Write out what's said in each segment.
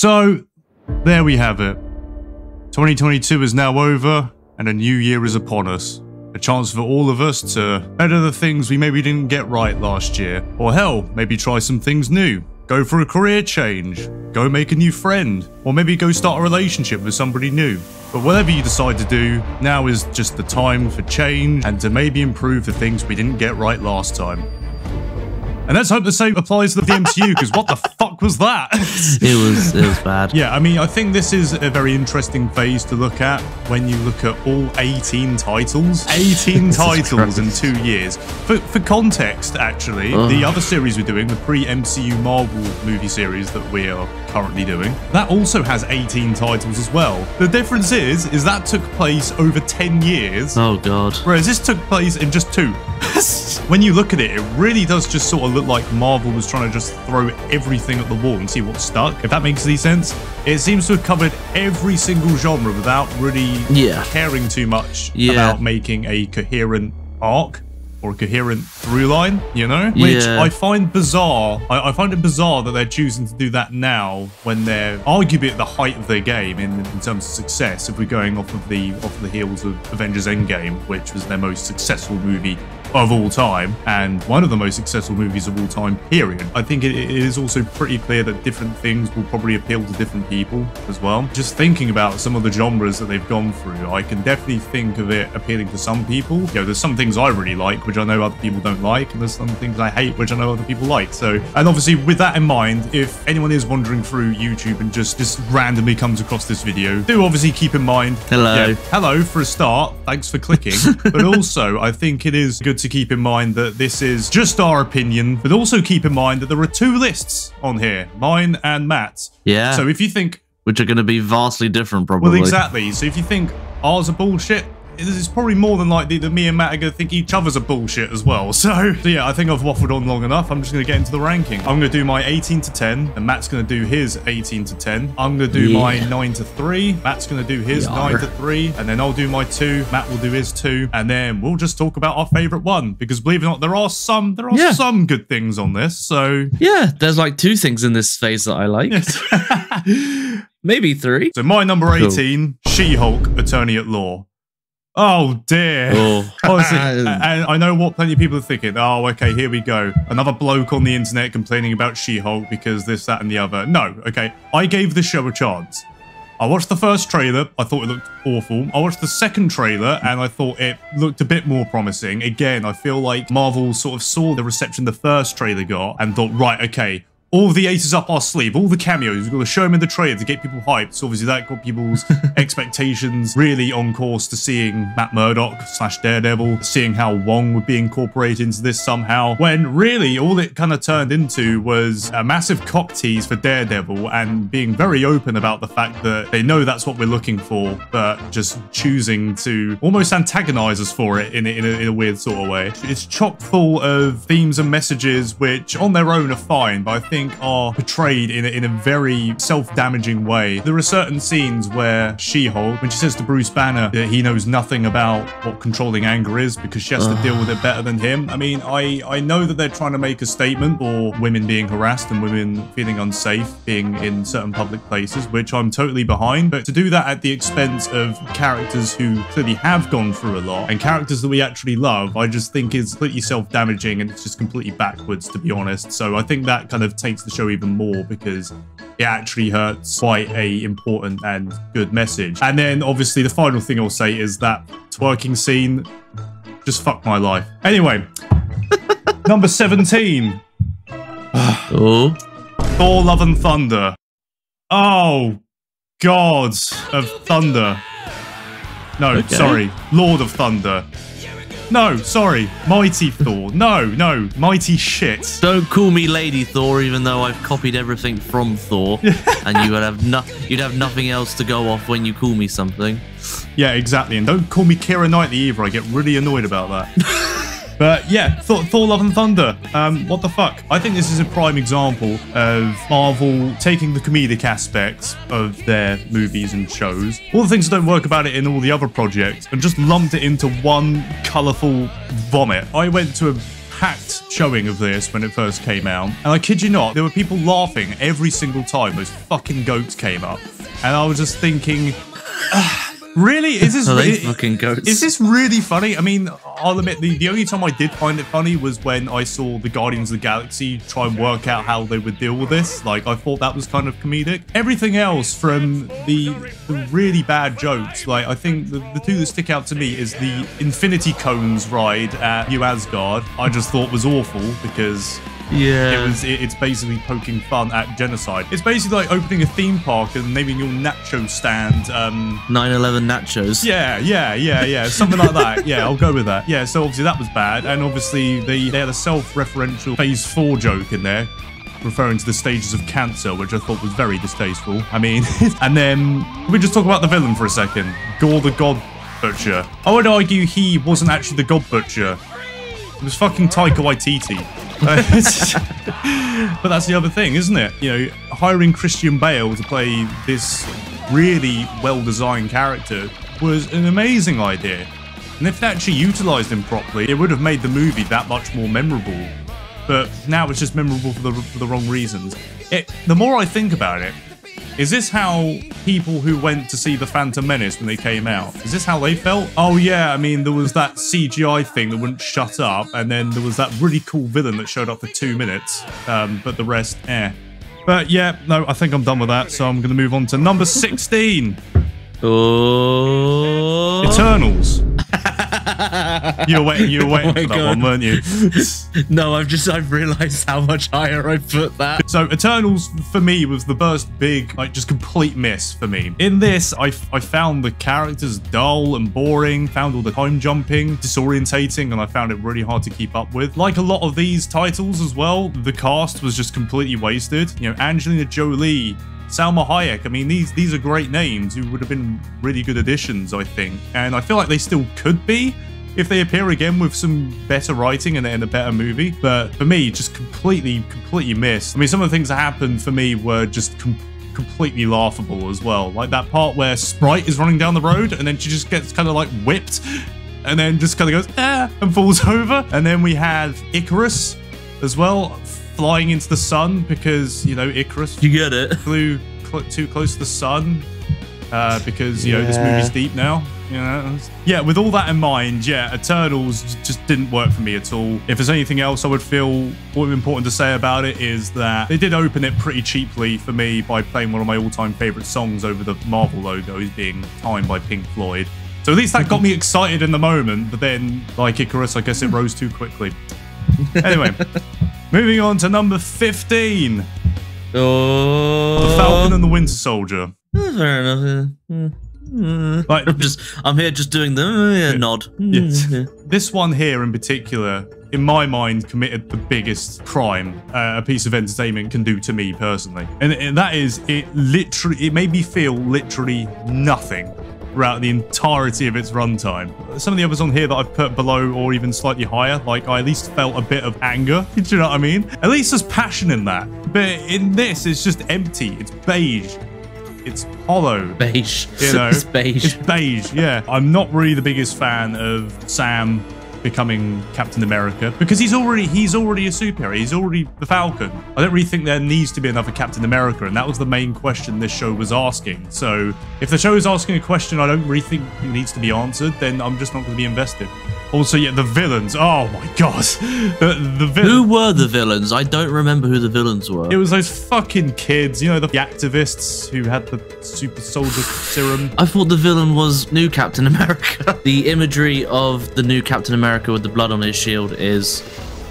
So, there we have it. 2022 is now over, and a new year is upon us. A chance for all of us to better the things we maybe didn't get right last year. Or hell, maybe try some things new. Go for a career change. Go make a new friend. Or maybe go start a relationship with somebody new. But whatever you decide to do, now is just the time for change and to maybe improve the things we didn't get right last time. And let's hope the same applies to the MCU, because what the fuck was that? It was bad. Yeah, I mean, I think this is a very interesting phase to look at when you look at all 18 titles. 18 titles in 2 years. For context, actually, the other series we're doing, the pre-MCU Marvel movie series that we are currently doing, that also has 18 titles as well. The difference is that took place over 10 years. Oh, God. Whereas this took place in just 2. When you look at it, it really does just sort of look like Marvel was trying to just throw everything at the wall and see what stuck, if that makes any sense. It seems to have covered every single genre without really caring too much about making a coherent arc or a coherent through line, you know? Which I find bizarre. I find it bizarre that they're choosing to do that now when they're arguably at the height of their game in terms of success, if we're going off of the heels of Avengers Endgame, which was their most successful movie of all time, and one of the most successful movies of all time, period. I think it is also pretty clear that different things will probably appeal to different people as well. Just thinking about some of the genres that they've gone through, I can definitely think of it appealing to some people. You know, there's some things I really like, which I know other people don't like, and there's some things I hate, which I know other people like. So, and obviously with that in mind, if anyone is wandering through YouTube and just randomly comes across this video, do obviously keep in mind, hello for a start, thanks for clicking, but also I think it is good to keep in mind that this is just our opinion, but also keep in mind that there are 2 lists on here, mine and Matt's. Yeah. So if you think... Which are going to be vastly different, probably. Well, exactly. So if you think ours are bullshit, it's probably more than likely that me and Matt are going to think each other's are bullshit as well. So yeah, I think I've waffled on long enough. I'm just going to get into the ranking. I'm going to do my 18 to 10, and Matt's going to do his 18 to 10. I'm going to do my 9 to 3. Matt's going to do his 9 to 3, and then I'll do my 2. Matt will do his 2, and then we'll just talk about our favorite one, because believe it or not, there are some good things on this. So yeah, there's like 2 things in this phase that I like. Maybe 3. So my number 18, She-Hulk, Attorney at Law. Oh dear. Honestly, and I know what plenty of people are thinking. Oh, okay, here we go. Another bloke on the internet complaining about She-Hulk because this, that, and the other. No, okay. I gave this show a chance. I watched the first trailer. I thought it looked awful. I watched the second trailer and I thought it looked a bit more promising. Again, I feel like Marvel sort of saw the reception the first trailer got and thought, right, okay, all the aces up our sleeve, all the cameos, we've got to show them in the trailer to get people hyped. So obviously that got people's expectations really on course to seeing Matt Murdock / Daredevil, seeing how Wong would be incorporated into this somehow, when really all it kind of turned into was a massive cock tease for Daredevil and being very open about the fact that they know that's what we're looking for, but just choosing to almost antagonize us for it in a weird sort of way. It's chock full of themes and messages which on their own are fine, but I think are portrayed in a very self-damaging way. There are certain scenes where She-Hulk, when she says to Bruce Banner that he knows nothing about what controlling anger is because she has to deal with it better than him. I mean, I know that they're trying to make a statement for women being harassed and women feeling unsafe being in certain public places, which I'm totally behind, but to do that at the expense of characters who clearly have gone through a lot and characters that we actually love, I just think is completely self-damaging and it's just completely backwards, to be honest. So I think that kind of takes the show even more because it actually hurts quite a important and good message. And then obviously the final thing I'll say is that twerking scene just fucked my life. Anyway, number 17. Thor Love and Thunder. Oh, God of Thunder. No, sorry, Lord of Thunder. No, sorry, Mighty Thor. No, Mighty shit. Don't call me Lady Thor, even though I've copied everything from Thor, and you'd have nothing else to go off when you call me something. Yeah, exactly. And don't call me Keira Knightley either. I get really annoyed about that. But yeah, Thor Love and Thunder. What the fuck? I think this is a prime example of Marvel taking the comedic aspects of their movies and shows, all the things that don't work about it in all the other projects, and just lumped it into one colourful vomit. I went to a packed showing of this when it first came out. And I kid you not, there were people laughing every single time those fucking goats came up. And I was just thinking, really? Is this fucking goats? Is this really funny? I mean, I'll admit the only time I did find it funny was when I saw the Guardians of the Galaxy try and work out how they would deal with this. Like, I thought that was kind of comedic. Everything else from the really bad jokes, like, I think the two that stick out to me is the Infinity Cones ride at New Asgard. I just thought was awful because... yeah, it's basically poking fun at genocide. It's basically like opening a theme park and naming your nacho stand 9/11 nachos. Yeah, something like that. Yeah, I'll go with that. Yeah, so obviously that was bad, and obviously they had a self-referential Phase 4 joke in there, referring to the stages of cancer, which I thought was very distasteful. I mean, and then we just talk about the villain for a second, Gore the God Butcher. I would argue he wasn't actually the God Butcher. It was fucking Taika Waititi. But that's the other thing, isn't it? You know, hiring Christian Bale to play this really well-designed character was an amazing idea. And if they actually utilised him properly, it would have made the movie that much more memorable. But now it's just memorable for the wrong reasons. The more I think about it, is this how people who went to see The Phantom Menace when they came out, is this how they felt? Oh yeah, I mean, there was that CGI thing that wouldn't shut up, and then there was that really cool villain that showed up for 2 minutes, but the rest, eh. But yeah, no, I think I'm done with that, so I'm going to move on to number 16. Oh. Eternals. You were waiting for that one, weren't you? No, I've realised how much higher I put that. So Eternals for me was the first big, like, just complete miss for me. In this, I found the characters dull and boring, found all the time jumping disorientating, and I found it really hard to keep up with. Like a lot of these titles as well, the cast was just completely wasted. You know, Angelina Jolie, Salma Hayek, I mean, these are great names who would have been really good additions, I think. And I feel like they still could be if they appear again with some better writing and a better movie. But for me, just completely missed. I mean, some of the things that happened for me were just completely laughable as well. Like that part where Sprite is running down the road and then she just gets kind of like whipped and then just kind of goes, and falls over. And then we have Icarus as well, flying into the sun because, you know, Icarus you get it flew too close to the sun because, you know, this movie's deep now. You know? Yeah, with all that in mind, yeah, Eternals just didn't work for me at all. If there's anything else I would feel important to say about it is that they did open it pretty cheaply for me by playing one of my all-time favorite songs over the Marvel logos, being Time by Pink Floyd. So at least that got me excited in the moment, but then, like Icarus, I guess it rose too quickly. Anyway, moving on to number 15. Oh, The Falcon and the Winter Soldier. Fair enough. Like, I'm here just doing the nod. Yes. This one here in particular, in my mind, committed the biggest crime a piece of entertainment can do to me personally. And that is, it made me feel literally nothing throughout the entirety of its runtime. Some of the others on here that I've put below or even slightly higher, like I at least felt a bit of anger. Do you know what I mean? At least there's passion in that. But in this, it's just empty. It's beige. It's hollow. Beige. You know? It's beige. It's beige, yeah. I'm not really the biggest fan of Sam becoming Captain America because he's already a superhero. He's already the Falcon. I don't really think there needs to be another Captain America, and that was the main question this show was asking. So if the show is asking a question I don't really think it needs to be answered, then I'm just not going to be invested. Also, yeah, the villains. Oh my god. The villains. Who were the villains? I don't remember who the villains were. It was those fucking kids, you know, the activists who had the super soldier serum. I thought the villain was new Captain America. The imagery of the new Captain America with the blood on his shield is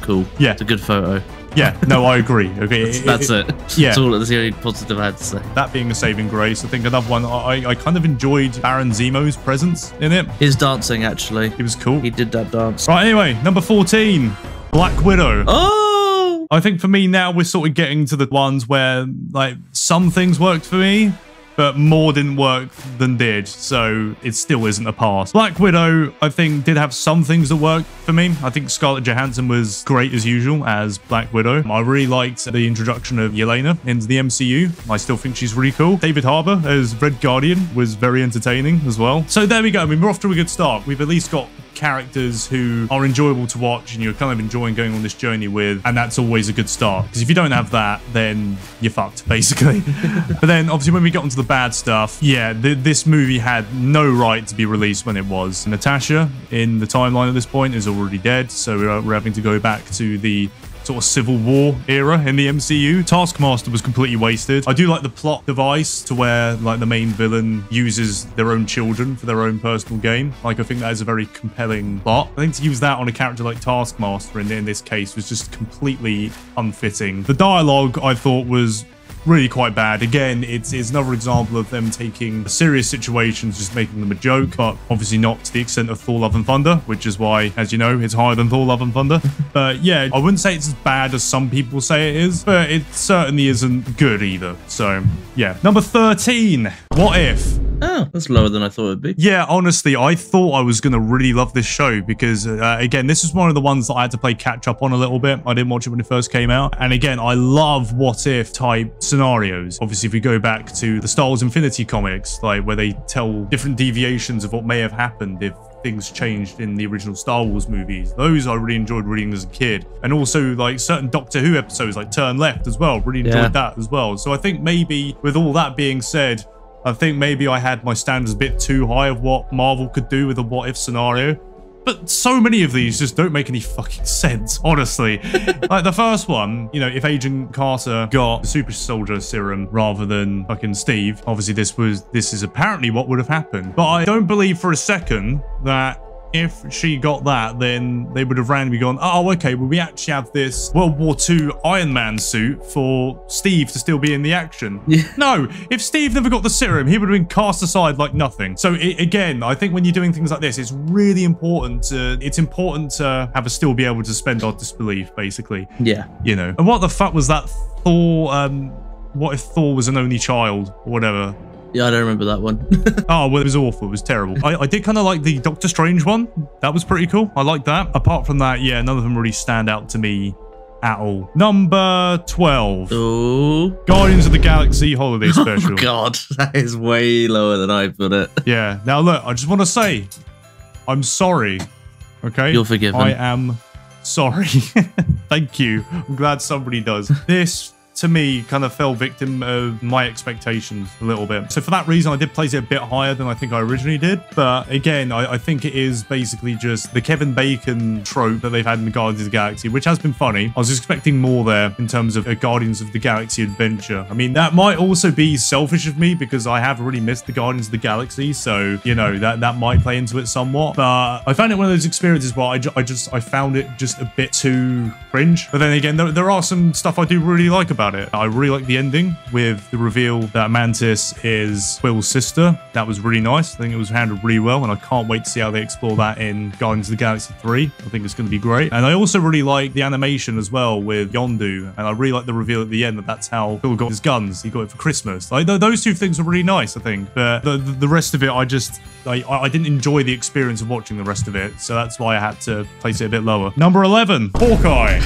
cool. Yeah. It's a good photo. Yeah, no, I agree. Okay, that's it. Yeah. That's the only positive I had to say. That being a saving grace, I think another one, I kind of enjoyed Baron Zemo's presence in it. His dancing, actually. He was cool. He did that dance. Right, anyway, number 14, Black Widow. Oh! I think for me now, we're sort of getting to the ones where, like, some things worked for me, but more didn't work than did, so it still isn't a pass. Black Widow, I think, did have some things that worked for me. I think Scarlett Johansson was great as usual as Black Widow. I really liked the introduction of Yelena into the MCU. I still think she's really cool. David Harbour as Red Guardian was very entertaining as well. So there we go. I mean, we're off to a good start. We've at least got characters who are enjoyable to watch and you're kind of enjoying going on this journey with, and that's always a good start. Because if you don't have that, then you're fucked, basically. But then, obviously, when we get onto the bad stuff, yeah, this movie had no right to be released when it was. Natasha, in the timeline at this point, is already dead, so we're having to go back to the sort of Civil War era in the MCU. Taskmaster was completely wasted. I do like the plot device to where like the main villain uses their own children for their own personal gain. Like I think that is a very compelling plot. I think to use that on a character like Taskmaster in this case was just completely unfitting. The dialogue I thought was really quite bad. Again, it's another example of them taking serious situations, just making them a joke, but obviously not to the extent of Thor: Love and Thunder, which is why, as you know, it's higher than Thor: Love and Thunder. But yeah, I wouldn't say it's as bad as some people say it is, but it certainly isn't good either. So yeah. Number 13, What If? Oh, that's lower than I thought it'd be. Yeah, honestly, I thought I was going to really love this show because, again, this is one of the ones that I had to play catch up on a little bit. I didn't watch it when it first came out. And again, I love what if type scenarios. Obviously, if we go back to the Star Wars Infinity comics, like where they tell different deviations of what may have happened if things changed in the original Star Wars movies. Those I really enjoyed reading as a kid. And also like certain Doctor Who episodes like Turn Left as well. Really enjoyed that as well. So I think maybe with all that being said, I think maybe I had my standards a bit too high of what Marvel could do with a what if scenario. But so many of these just don't make any fucking sense, honestly. Like the first one, you know, if Agent Carter got the super soldier serum rather than fucking Steve, obviously this is apparently what would have happened. But I don't believe for a second that if she got that, then they would have randomly gone, oh, okay, well, we actually have this World War II Iron Man suit for Steve to still be in the action. Yeah. No, if Steve never got the serum, he would have been cast aside like nothing. So again, I think when you're doing things like this, it's really important to have us still be able to suspend our disbelief, basically. Yeah. You know, and what the fuck was that Thor, what if Thor was an only child or whatever? Yeah, I don't remember that one. Oh, well, it was awful. It was terrible. I did kind of like the Doctor Strange one. That was pretty cool. I like that. Apart from that, yeah, none of them really stand out to me at all. Number 12. Oh. Guardians of the Galaxy Holiday Special. Oh, God. That is way lower than I put it. Yeah. Now, look, I just want to say, I'm sorry. Okay? You're forgiven. I am sorry. Thank you. I'm glad somebody does. This, to me, kind of fell victim of my expectations a little bit. So for that reason, I did place it a bit higher than I think I originally did. But again, I think it is basically just the Kevin Bacon trope that they've had in the Guardians of the Galaxy, which has been funny. I was expecting more there in terms of a Guardians of the Galaxy adventure. I mean, that might also be selfish of me because I have really missed the Guardians of the Galaxy. So, you know, that might play into it somewhat. But I found it one of those experiences where I found it just a bit too cringe. But then again, there are some stuff I do really like about it. I really like the ending with the reveal that Mantis is Quill's sister. That was really nice. I think it was handled really well, and I can't wait to see how they explore that in Guardians of the Galaxy 3. I think it's going to be great. And I also really like the animation as well with Yondu, and I really like the reveal at the end that that's how Quill got his guns. He got it for Christmas. Like those two things are really nice, I think. But the rest of it, I didn't enjoy the experience of watching the rest of it, so that's why I had to place it a bit lower. Number 11, Hawkeye.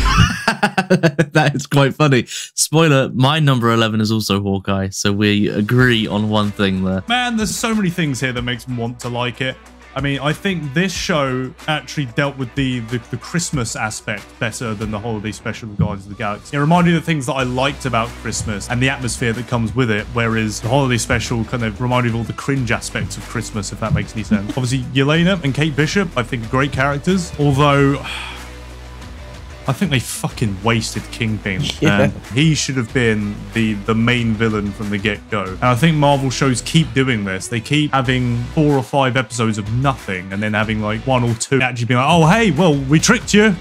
That is quite funny. Spoiler, my number 11 is also Hawkeye, so we agree on one thing there. Man, there's so many things here that makes me want to like it. I mean, I think this show actually dealt with the Christmas aspect better than the holiday special of Guardians of the Galaxy. It reminded me of the things that I liked about Christmas and the atmosphere that comes with it, whereas the holiday special kind of reminded me of all the cringe aspects of Christmas, if that makes any sense. Obviously, Yelena and Kate Bishop, I think, are great characters, although I think they fucking wasted Kingpin. Yeah. He should have been the main villain from the get-go. And I think Marvel shows keep doing this. They keep having 4 or 5 episodes of nothing and then having like 1 or 2 actually being like, oh, hey, well, we tricked you.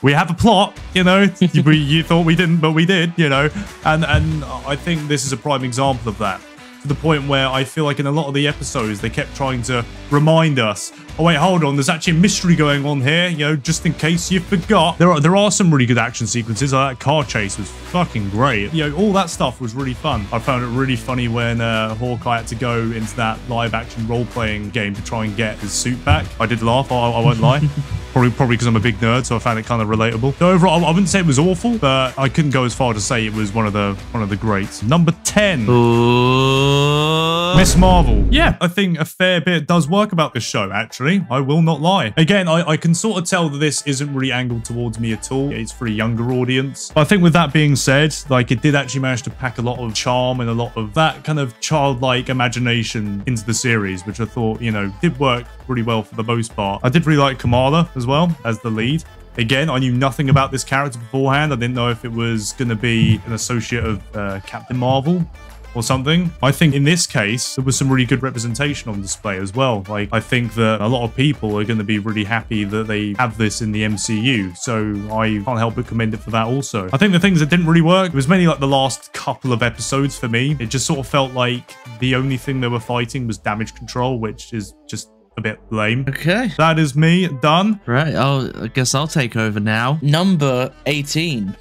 We have a plot, you know. You thought we didn't, but we did, you know. And I think this is a prime example of that. To the point where I feel like in a lot of the episodes, they kept trying to remind us, oh wait, hold on, there's actually a mystery going on here, you know, just in case you forgot. There are some really good action sequences. Like that car chase was fucking great. You know, all that stuff was really fun. I found it really funny when Hawkeye had to go into that live action role-playing game to try and get his suit back. I did laugh, I won't lie. Probably because I'm a big nerd, so I found it kind of relatable. So overall, I wouldn't say it was awful, but I couldn't go as far to say it was one of the greats. Number 10. Ooh. Miss Marvel. Yeah, I think a fair bit does work about this show, actually. I will not lie. Again, I can sort of tell that this isn't really angled towards me at all. It's for a younger audience. But I think with that being said, like, it did actually manage to pack a lot of charm and a lot of that kind of childlike imagination into the series, which I thought, you know, did work pretty well for the most part. I did really like Kamala as well as the lead. Again, I knew nothing about this character beforehand. I didn't know if it was going to be an associate of Captain Marvel or something. I think in this case, there was some really good representation on display as well. Like, I think that a lot of people are going to be really happy that they have this in the MCU. So I can't help but commend it for that also. I think the things that didn't really work, it was mainly like the last couple of episodes for me. It just sort of felt like the only thing they were fighting was damage control, which is just a bit lame. Okay. That is me done. Right. I guess I'll take over now. Number 18.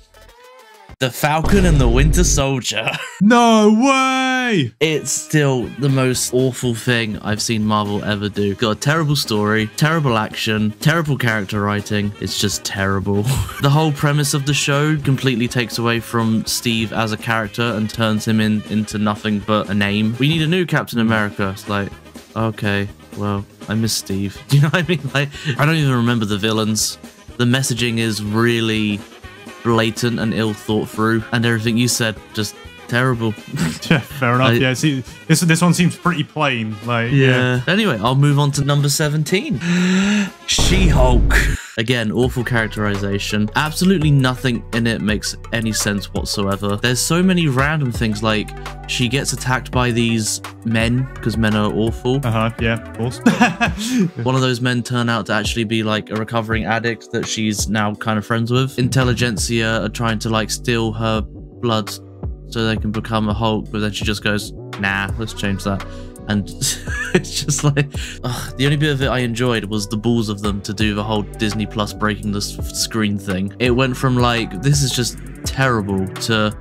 The Falcon and the Winter Soldier. No way! It's still the most awful thing I've seen Marvel ever do. Got a terrible story, terrible action, terrible character writing. It's just terrible. The whole premise of the show completely takes away from Steve as a character and turns him into nothing but a name. We need a new Captain America. It's like, okay, well, I miss Steve. Do you know what I mean? Like, I don't even remember the villains. The messaging is really blatant and ill thought through, and everything you said just terrible. Yeah, fair enough. Yeah, see, this one seems pretty plain. Like, yeah. Anyway, I'll move on to number 17. She-Hulk. Again, awful characterization. Absolutely nothing in it makes any sense whatsoever. There's so many random things, like she gets attacked by these men because men are awful. Yeah, of course. One of those men turn out to actually be like a recovering addict that she's now kind of friends with. Intelligentsia are trying to like steal her blood so they can become a Hulk, but then she just goes, nah, let's change that. And it's just like, the only bit of it I enjoyed was the balls of them to do the whole Disney Plus breaking the screen thing. It went from like, this is just terrible to,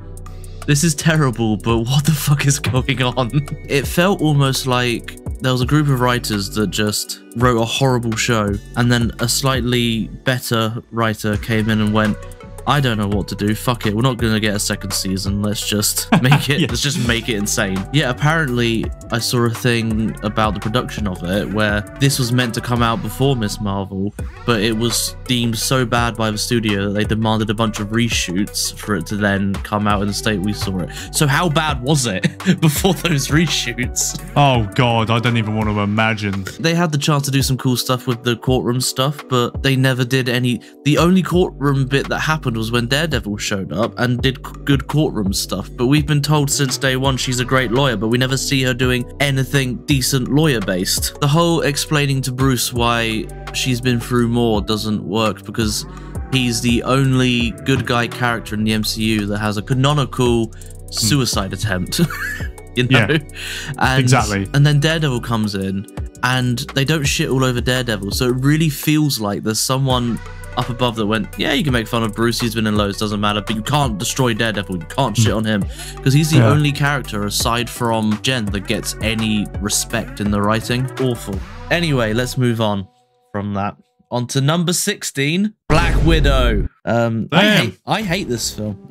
this is terrible, but what the fuck is going on? It felt almost like there was a group of writers that just wrote a horrible show, and then a slightly better writer came in and went, I don't know what to do. Fuck it. We're not going to get a second season. Let's just make it. Let's just make it insane. Yeah, apparently I saw a thing about the production of it where this was meant to come out before Miss Marvel, but it was deemed so bad by the studio that they demanded a bunch of reshoots for it to then come out in the state we saw it. So how bad was it before those reshoots? Oh God, I don't even want to imagine. They had the chance to do some cool stuff with the courtroom stuff, but they never did any. The only courtroom bit that happened was when Daredevil showed up and did good courtroom stuff, but we've been told since day one she's a great lawyer, but we never see her doing anything decent lawyer based. The whole explaining to Bruce why she's been through more doesn't work because he's the only good guy character in the MCU that has a canonical suicide attempt. You know? Yeah, and, exactly. And then Daredevil comes in and they don't shit all over Daredevil, so it really feels like there's someone up above that went, yeah, you can make fun of Bruce, he's been in loads, doesn't matter, but you can't destroy Daredevil, you can't shit on him, because he's the only character aside from Jen that gets any respect in the writing. Awful. Anyway, let's move on from that. On to number 16, Black Widow. I hate this film.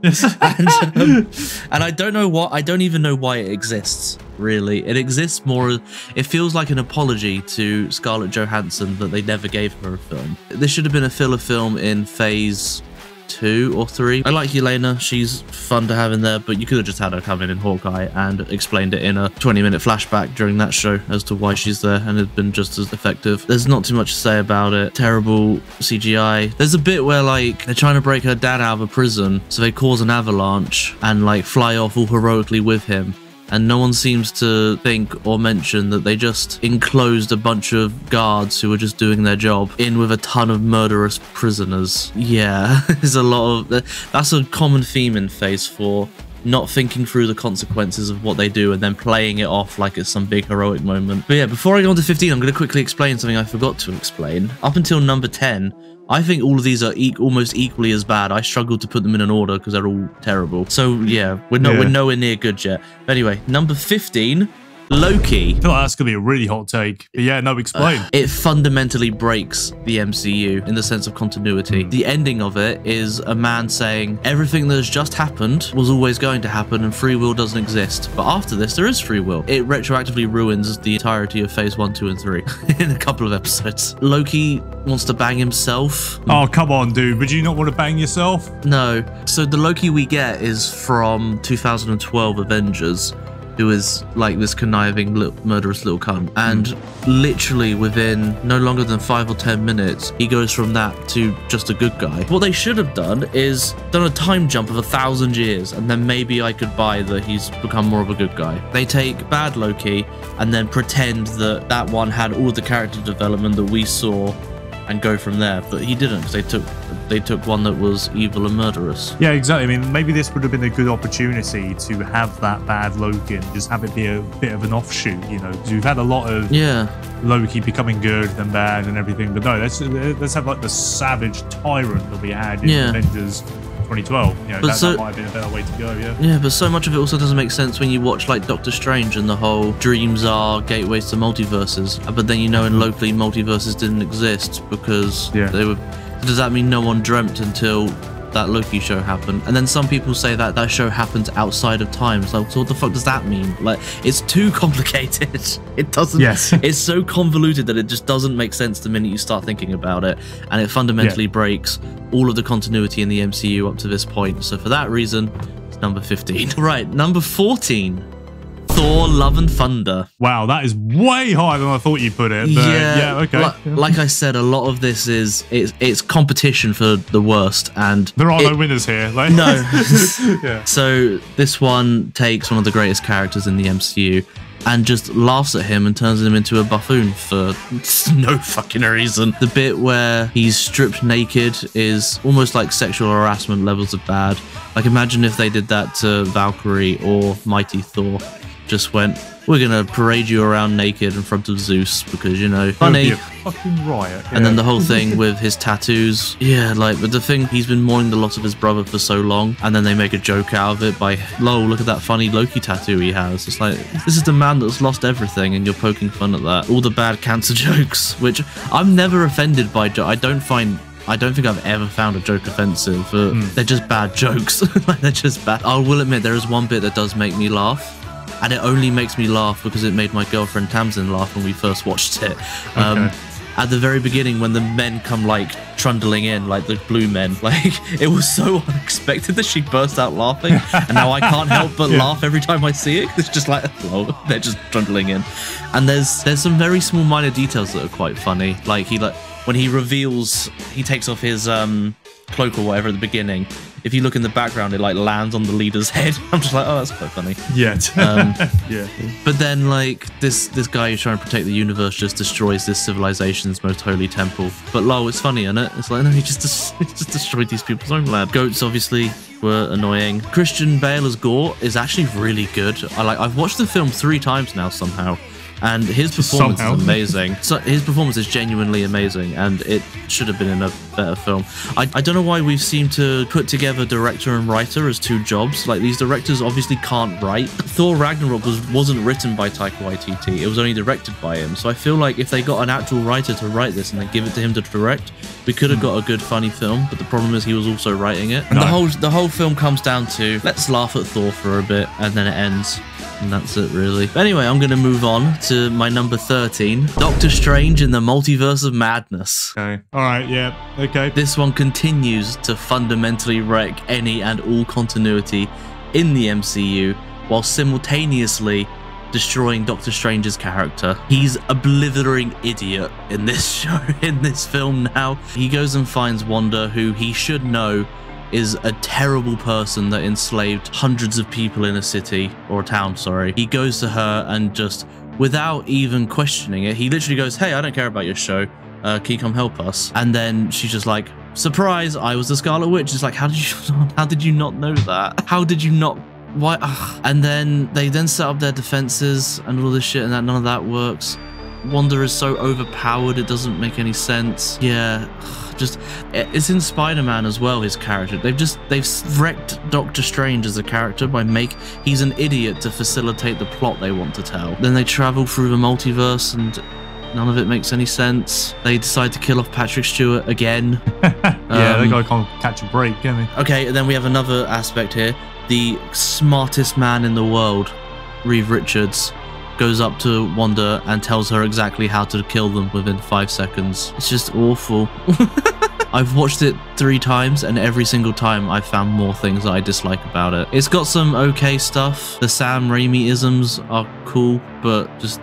And I don't know what, I don't even know why it exists, really. It exists more, it feels like an apology to Scarlett Johansson that they never gave her a film. This should have been a filler film in phase 2 or 3. I like Yelena, she's fun to have in there, but you could have just had her come in Hawkeye and explained it in a 20-minute flashback during that show as to why she's there, and it'd been just as effective. There's not too much to say about it. Terrible CGI. There's a bit where like they're trying to break her dad out of a prison, so they cause an avalanche and like fly off all heroically with him. And no one seems to think or mention that they just enclosed a bunch of guards who were just doing their job in with a ton of murderous prisoners. Yeah, there's a lot of... That's a common theme in Phase 4. Not thinking through the consequences of what they do and then playing it off like it's some big heroic moment. But yeah, before I go on to 15, I'm going to quickly explain something I forgot to explain. Up until number 10, I think all of these are almost equally as bad. I struggled to put them in an order because they're all terrible. So yeah, we're nowhere near good yet. But anyway, number 15, Loki. I feel like that's going to be a really hot take. But yeah, no, explain. It fundamentally breaks the MCU in the sense of continuity. The ending of it is a man saying everything that has just happened was always going to happen and free will doesn't exist. But after this, there is free will. It retroactively ruins the entirety of phase 1, 2, and 3 in a couple of episodes. Loki wants to bang himself. Oh, come on, dude. Would you not want to bang yourself? No. So the Loki we get is from 2012 Avengers, who is like this conniving, murderous little cunt. And literally within no longer than 5 or 10 minutes, he goes from that to just a good guy. What they should have done is done a time jump of 1,000 years, and then maybe I could buy that he's become more of a good guy. They take bad Loki and then pretend that that one had all the character development that we saw and go from there, but he didn't, because they took one that was evil and murderous. Yeah, exactly. I mean, maybe this would have been a good opportunity to have that bad Loki and just have it be a bit of an offshoot, you know, because we've had a lot of Loki becoming good and bad and everything, but no, let's have like the savage tyrant that we had in Avengers 2012. You know, that might have been a better way to go. Yeah, but so much of it also doesn't make sense when you watch like Doctor Strange and the whole dreams are gateways to multiverses, but then, you know, in Loki, multiverses didn't exist because they were. Does that mean no one dreamt until that Loki show happened? And then some people say that that show happens outside of time. So what the fuck does that mean? Like, it's too complicated. It doesn't. Yes. It's so convoluted that it just doesn't make sense the minute you start thinking about it, and it fundamentally breaks all of the continuity in the MCU up to this point. So for that reason, it's number 15. Right, number 14. Thor: Love and Thunder. Wow, that is way higher than I thought you put it. But yeah, okay. Like I said, a lot of this is it's competition for the worst, and there are no winners here. Like. No. So this one takes one of the greatest characters in the MCU and just laughs at him and turns him into a buffoon for no fucking reason. The bit where he's stripped naked is almost like sexual harassment levels of bad. Like, imagine if they did that to Valkyrie or Mighty Thor. Just went, we're gonna parade you around naked in front of Zeus because, you know, funny. It would be a fucking riot. And then the whole thing with his tattoos. Yeah, like, but the thing, he's been mourning the loss of his brother for so long, and then they make a joke out of it by, lol, look at that funny Loki tattoo he has. It's like, this is the man that's lost everything, and you're poking fun at that. All the bad cancer jokes, which I'm never offended by. I don't think I've ever found a joke offensive, but they're just bad jokes. Like, they're just bad. I will admit, there is one bit that does make me laugh. And it only makes me laugh because it made my girlfriend Tamsin laugh when we first watched it. At the very beginning, when the men come like trundling in, like the blue men, like, it was so unexpected that she burst out laughing. And now I can't help but laugh every time I see it. It's just like, oh, they're just trundling in. And there's some very small minor details that are quite funny. Like, when he reveals, he takes off his cloak or whatever at the beginning. If you look in the background, it like lands on the leader's head. I'm just like, oh, that's quite funny. Yeah. But then, like, this guy who's trying to protect the universe just destroys this civilization's most holy temple. But lol, it's funny, isn't it? It's like, no, he just destroyed these people's homeland. Goats obviously were annoying. Christian Bale as Gore is actually really good. I've watched the film 3 times now somehow. And his performance is amazing. So his performance is genuinely amazing, and it should have been in a better film. I don't know why we've seemed to put together director and writer as 2 jobs. Like, these directors obviously can't write. Thor Ragnarok wasn't written by Taika Waititi. It was only directed by him. So I feel like if they got an actual writer to write this and then give it to him to direct, we could have got a good, funny film. But the problem is he was also writing it. And the whole film comes down to, let's laugh at Thor for a bit, and then it ends. And that's it, really. But anyway, I'm going to move on to my number 13, Doctor Strange in the Multiverse of Madness. Okay. All right. Yeah. Okay. This one continues to fundamentally wreck any and all continuity in the MCU while simultaneously destroying Doctor Strange's character. He's a blithering idiot in this show, in this film now. He goes and finds Wanda, who he should know is a terrible person that enslaved hundreds of people in a city, or a town, sorry. He goes to her and just, without even questioning it, he literally goes, hey, I don't care about your show. Can you come help us? And then she's just like, surprise, I was the Scarlet Witch. It's like, how did you not know that? How did you not? Why? Ugh. And then they set up their defenses and all this shit, and none of that works. Wanda is so overpowered, it doesn't make any sense. Yeah. It's in Spider-Man as well, his character. They've wrecked Doctor Strange as a character by he's an idiot to facilitate the plot they want to tell. Then they travel through the multiverse and none of it makes any sense. They decide to kill off Patrick Stewart again. Yeah, that guy can't catch a break, can he? Okay, and then we have another aspect here. The smartest man in the world, Reeve Richards, goes up to Wanda and tells her exactly how to kill them within 5 seconds. It's just awful. I've watched it 3 times, and every single time I've found more things that I dislike about it. It's got some okay stuff. The Sam Raimi-isms are cool, but just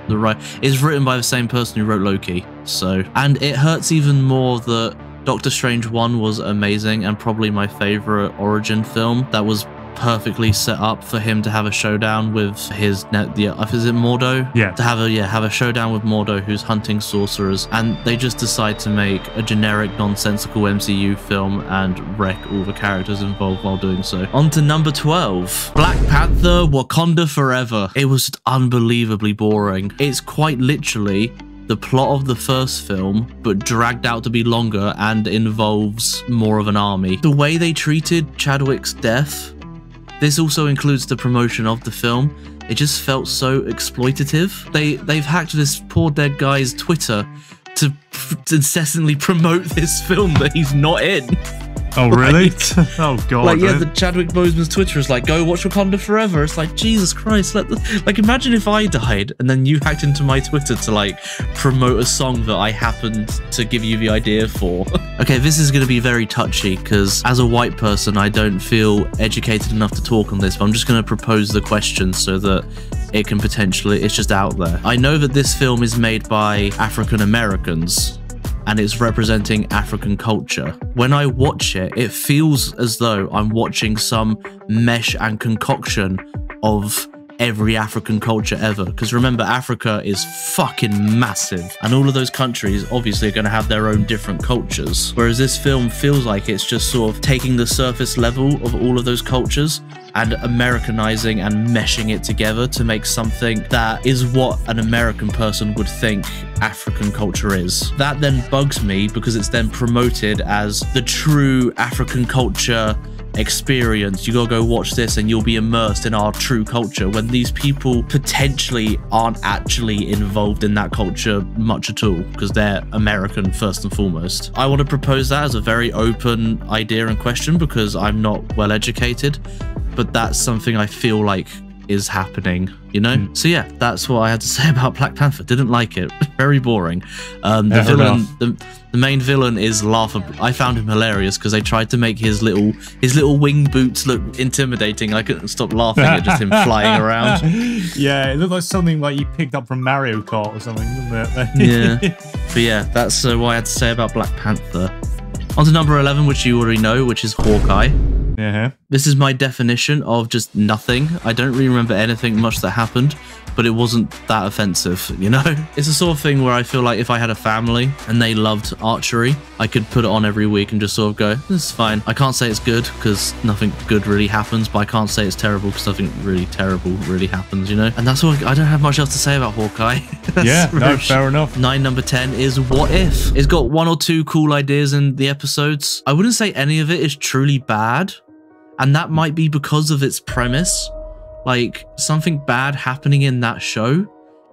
it's written by the same person who wrote Loki, so. And it hurts even more that Doctor Strange 1 was amazing and probably my favorite origin film that was perfectly set up for him to have a showdown with his is it Mordo? Yeah. To have a showdown with Mordo, who's hunting sorcerers, and they just decide to make a generic nonsensical MCU film and wreck all the characters involved while doing so. On to number 12. Black Panther Wakanda Forever. It was unbelievably boring. It's quite literally the plot of the first film, but dragged out to be longer and involves more of an army. The way they treated Chadwick's death, this also includes the promotion of the film. It just felt so exploitative. They've hacked this poor dead guy's Twitter to incessantly promote this film that he's not in. Oh, really? Oh, God. Like, yeah, the Chadwick Boseman's Twitter is like, go watch Wakanda Forever. It's like, Jesus Christ. Like, imagine if I died and then you hacked into my Twitter to, like, promote a song that I happened to give you the idea for. Okay, this is going to be very touchy because as a white person, I don't feel educated enough to talk on this, but I'm just going to propose the question so that it can potentially, it's just out there. I know that this film is made by African Americans, and it's representing African culture. When I watch it, it feels as though I'm watching some mesh and concoction of every African culture ever. Because remember, Africa is fucking massive, and all of those countries obviously are going to have their own different cultures. Whereas this film feels like it's just sort of taking the surface level of all of those cultures and Americanizing and meshing it together to make something that is what an American person would think African culture is. That then bugs me because it's then promoted as the true African culture experience. You gotta go watch this and you'll be immersed in our true culture, when these people potentially aren't actually involved in that culture much at all because they're American first and foremost. I want to propose that as a very open idea and question because I'm not well educated, but that's something I feel like is happening, you know? So yeah, that's what I had to say about Black Panther. Didn't like it. Very boring. The main villain is laughable. I found him hilarious because they tried to make his little wing boots look intimidating. I couldn't stop laughing at just him flying around. Yeah, it looked like something like you picked up from Mario Kart or something, didn't it? Yeah. But yeah, that's what I had to say about Black Panther. On to number 11, which you already know, which is Hawkeye. Yeah. This is my definition of just nothing. I don't really remember anything much that happened, but it wasn't that offensive, you know? It's the sort of thing where I feel like if I had a family and they loved archery, I could put it on every week and just sort of go, this is fine. I can't say it's good because nothing good really happens, but I can't say it's terrible because nothing really terrible really happens, you know? And that's what I don't have much else to say about Hawkeye. Yeah, no, fair enough. Number 10 is What If? It's got 1 or 2 cool ideas in the episodes. I wouldn't say any of it is truly bad, and that might be because of its premise. Like, something bad happening in that show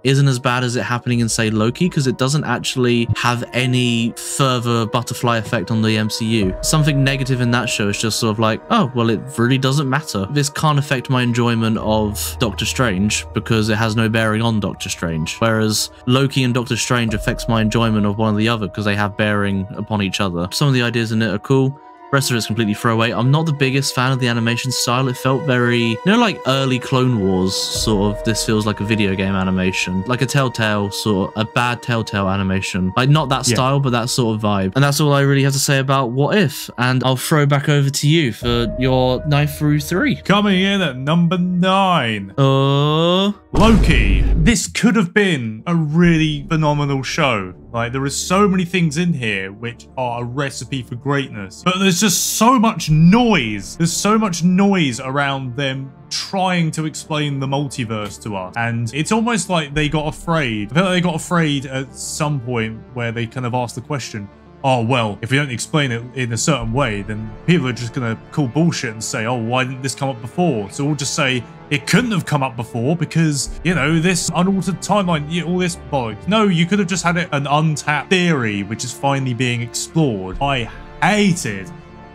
isn't as bad as it happening in, say, Loki, because it doesn't actually have any further butterfly effect on the MCU. Something negative in that show is just sort of like, oh, well, it really doesn't matter. This can't affect my enjoyment of Doctor Strange because it has no bearing on Doctor Strange. Whereas Loki and Doctor Strange affects my enjoyment of one or the other because they have bearing upon each other. Some of the ideas in it are cool. The rest of it's completely throwaway. I'm not the biggest fan of the animation style. It felt very, you know, like early Clone Wars, sort of. This feels like a video game animation, like a Telltale sort of, a bad Telltale animation. Like not that style, but that sort of vibe. And that's all I really have to say about What If. And I'll throw back over to you for your 9 through 3. Coming in at number 9. Loki. This could have been a really phenomenal show. Like, there are so many things in here which are a recipe for greatness, but there's just so much noise. There's so much noise around them trying to explain the multiverse to us, and it's almost like they got afraid. I feel like they got afraid at some point where they kind of asked the question, oh, well, if we don't explain it in a certain way, then people are just going to call bullshit and say, oh, why didn't this come up before? So we'll just say, it couldn't have come up before because, you know, this unaltered timeline, all this bollocks. No, you could have just had an untapped theory, which is finally being explored. I hated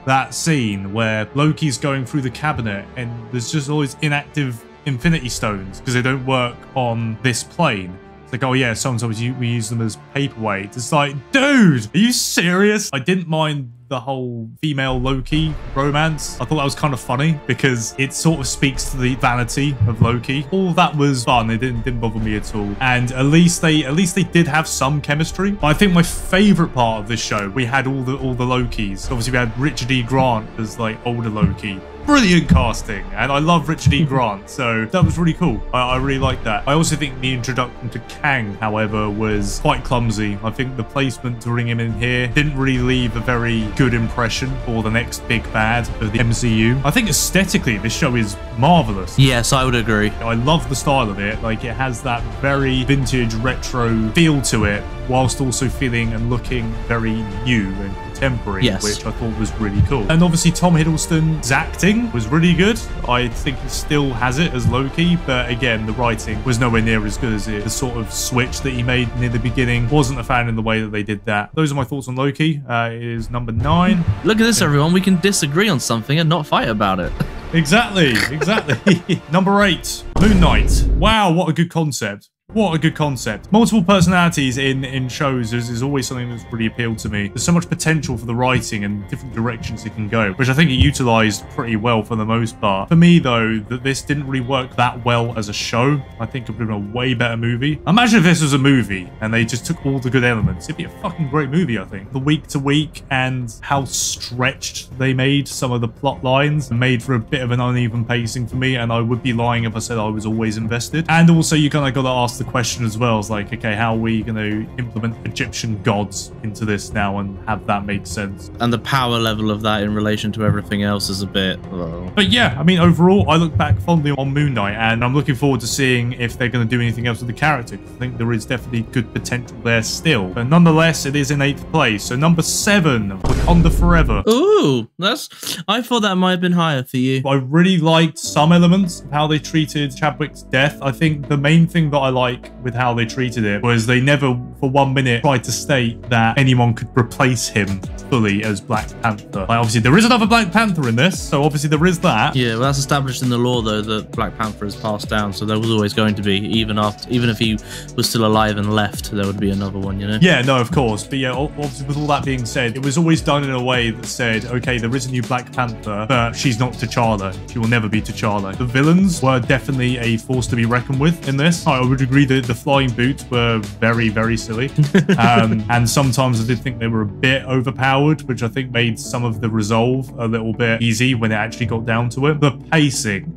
that scene where Loki's going through the cabinet and there's just all these inactive Infinity Stones because they don't work on this plane. It's like, oh yeah, sometimes we use them as paperweights. It's like, dude, are you serious? I didn't mind the whole female Loki romance. I thought that was kind of funny because it sort of speaks to the vanity of Loki. All that was fun. It didn't bother me at all. And at least they did have some chemistry. But I think my favorite part of this show, we had all the Lokis. Obviously, we had Richard E. Grant as like older Loki. Brilliant casting, and I love Richard E. Grant, so that was really cool. I really like that. I also think the introduction to Kang, however, was quite clumsy. I think the placement to bring him in here didn't really leave a very good impression for the next big bad of the MCU. I think aesthetically, this show is marvelous. Yes, I would agree. I love the style of it. Like, it has that very vintage retro feel to it, whilst also feeling and looking very new and contemporary, yes, which I thought was really cool. And obviously Tom Hiddleston's acting was really good. I think he still has it as Loki, but again, the writing was nowhere near as good as it. The sort of switch that he made near the beginning, wasn't a fan in the way that they did that. Those are my thoughts on Loki. It is number 9. Look at this, everyone. We can disagree on something and not fight about it. Exactly. Number 8, Moon Knight. Wow, what a good concept. What a good concept. Multiple personalities in shows is always something that's really appealed to me. There's so much potential for the writing and different directions it can go, which I think it utilized pretty well for the most part. For me, though, that this didn't really work that well as a show. I think it would have been a way better movie. Imagine if this was a movie and they just took all the good elements. It'd be a fucking great movie, I think. The week to week and how stretched they made some of the plot lines made for a bit of an uneven pacing for me, and I would be lying if I said I was always invested. And also, you kind of got to ask the question as well, is like, okay, how are we going to implement Egyptian gods into this now and have that make sense? And the power level of that in relation to everything else is a bit... But yeah, I mean, overall, I look back fondly on Moon Knight, and I'm looking forward to seeing if they're going to do anything else with the character. I think there is definitely good potential there still. But nonetheless, it is in 8th place. So number 7, Wakanda Forever. Ooh, I thought that might have been higher for you. I really liked some elements of how they treated Chadwick's death. I think the main thing that I like with how they treated it was they never for 1 minute tried to state that anyone could replace him fully as Black Panther. Like, obviously there is another Black Panther in this, so obviously there is that. Yeah, well, that's established in the law though, that Black Panther is passed down, so there was always going to be, even if he was still alive and left, there would be another one, you know? Yeah, no, of course. But yeah, obviously with all that being said, it was always done in a way that said, okay, there is a new Black Panther, but she's not T'Challa. She will never be T'Challa. The villains were definitely a force to be reckoned with in this. I would agree that the flying boots were very, very silly. And sometimes I did think they were a bit overpowered, which I think made some of the resolve a little bit easy when it actually got down to it. The pacing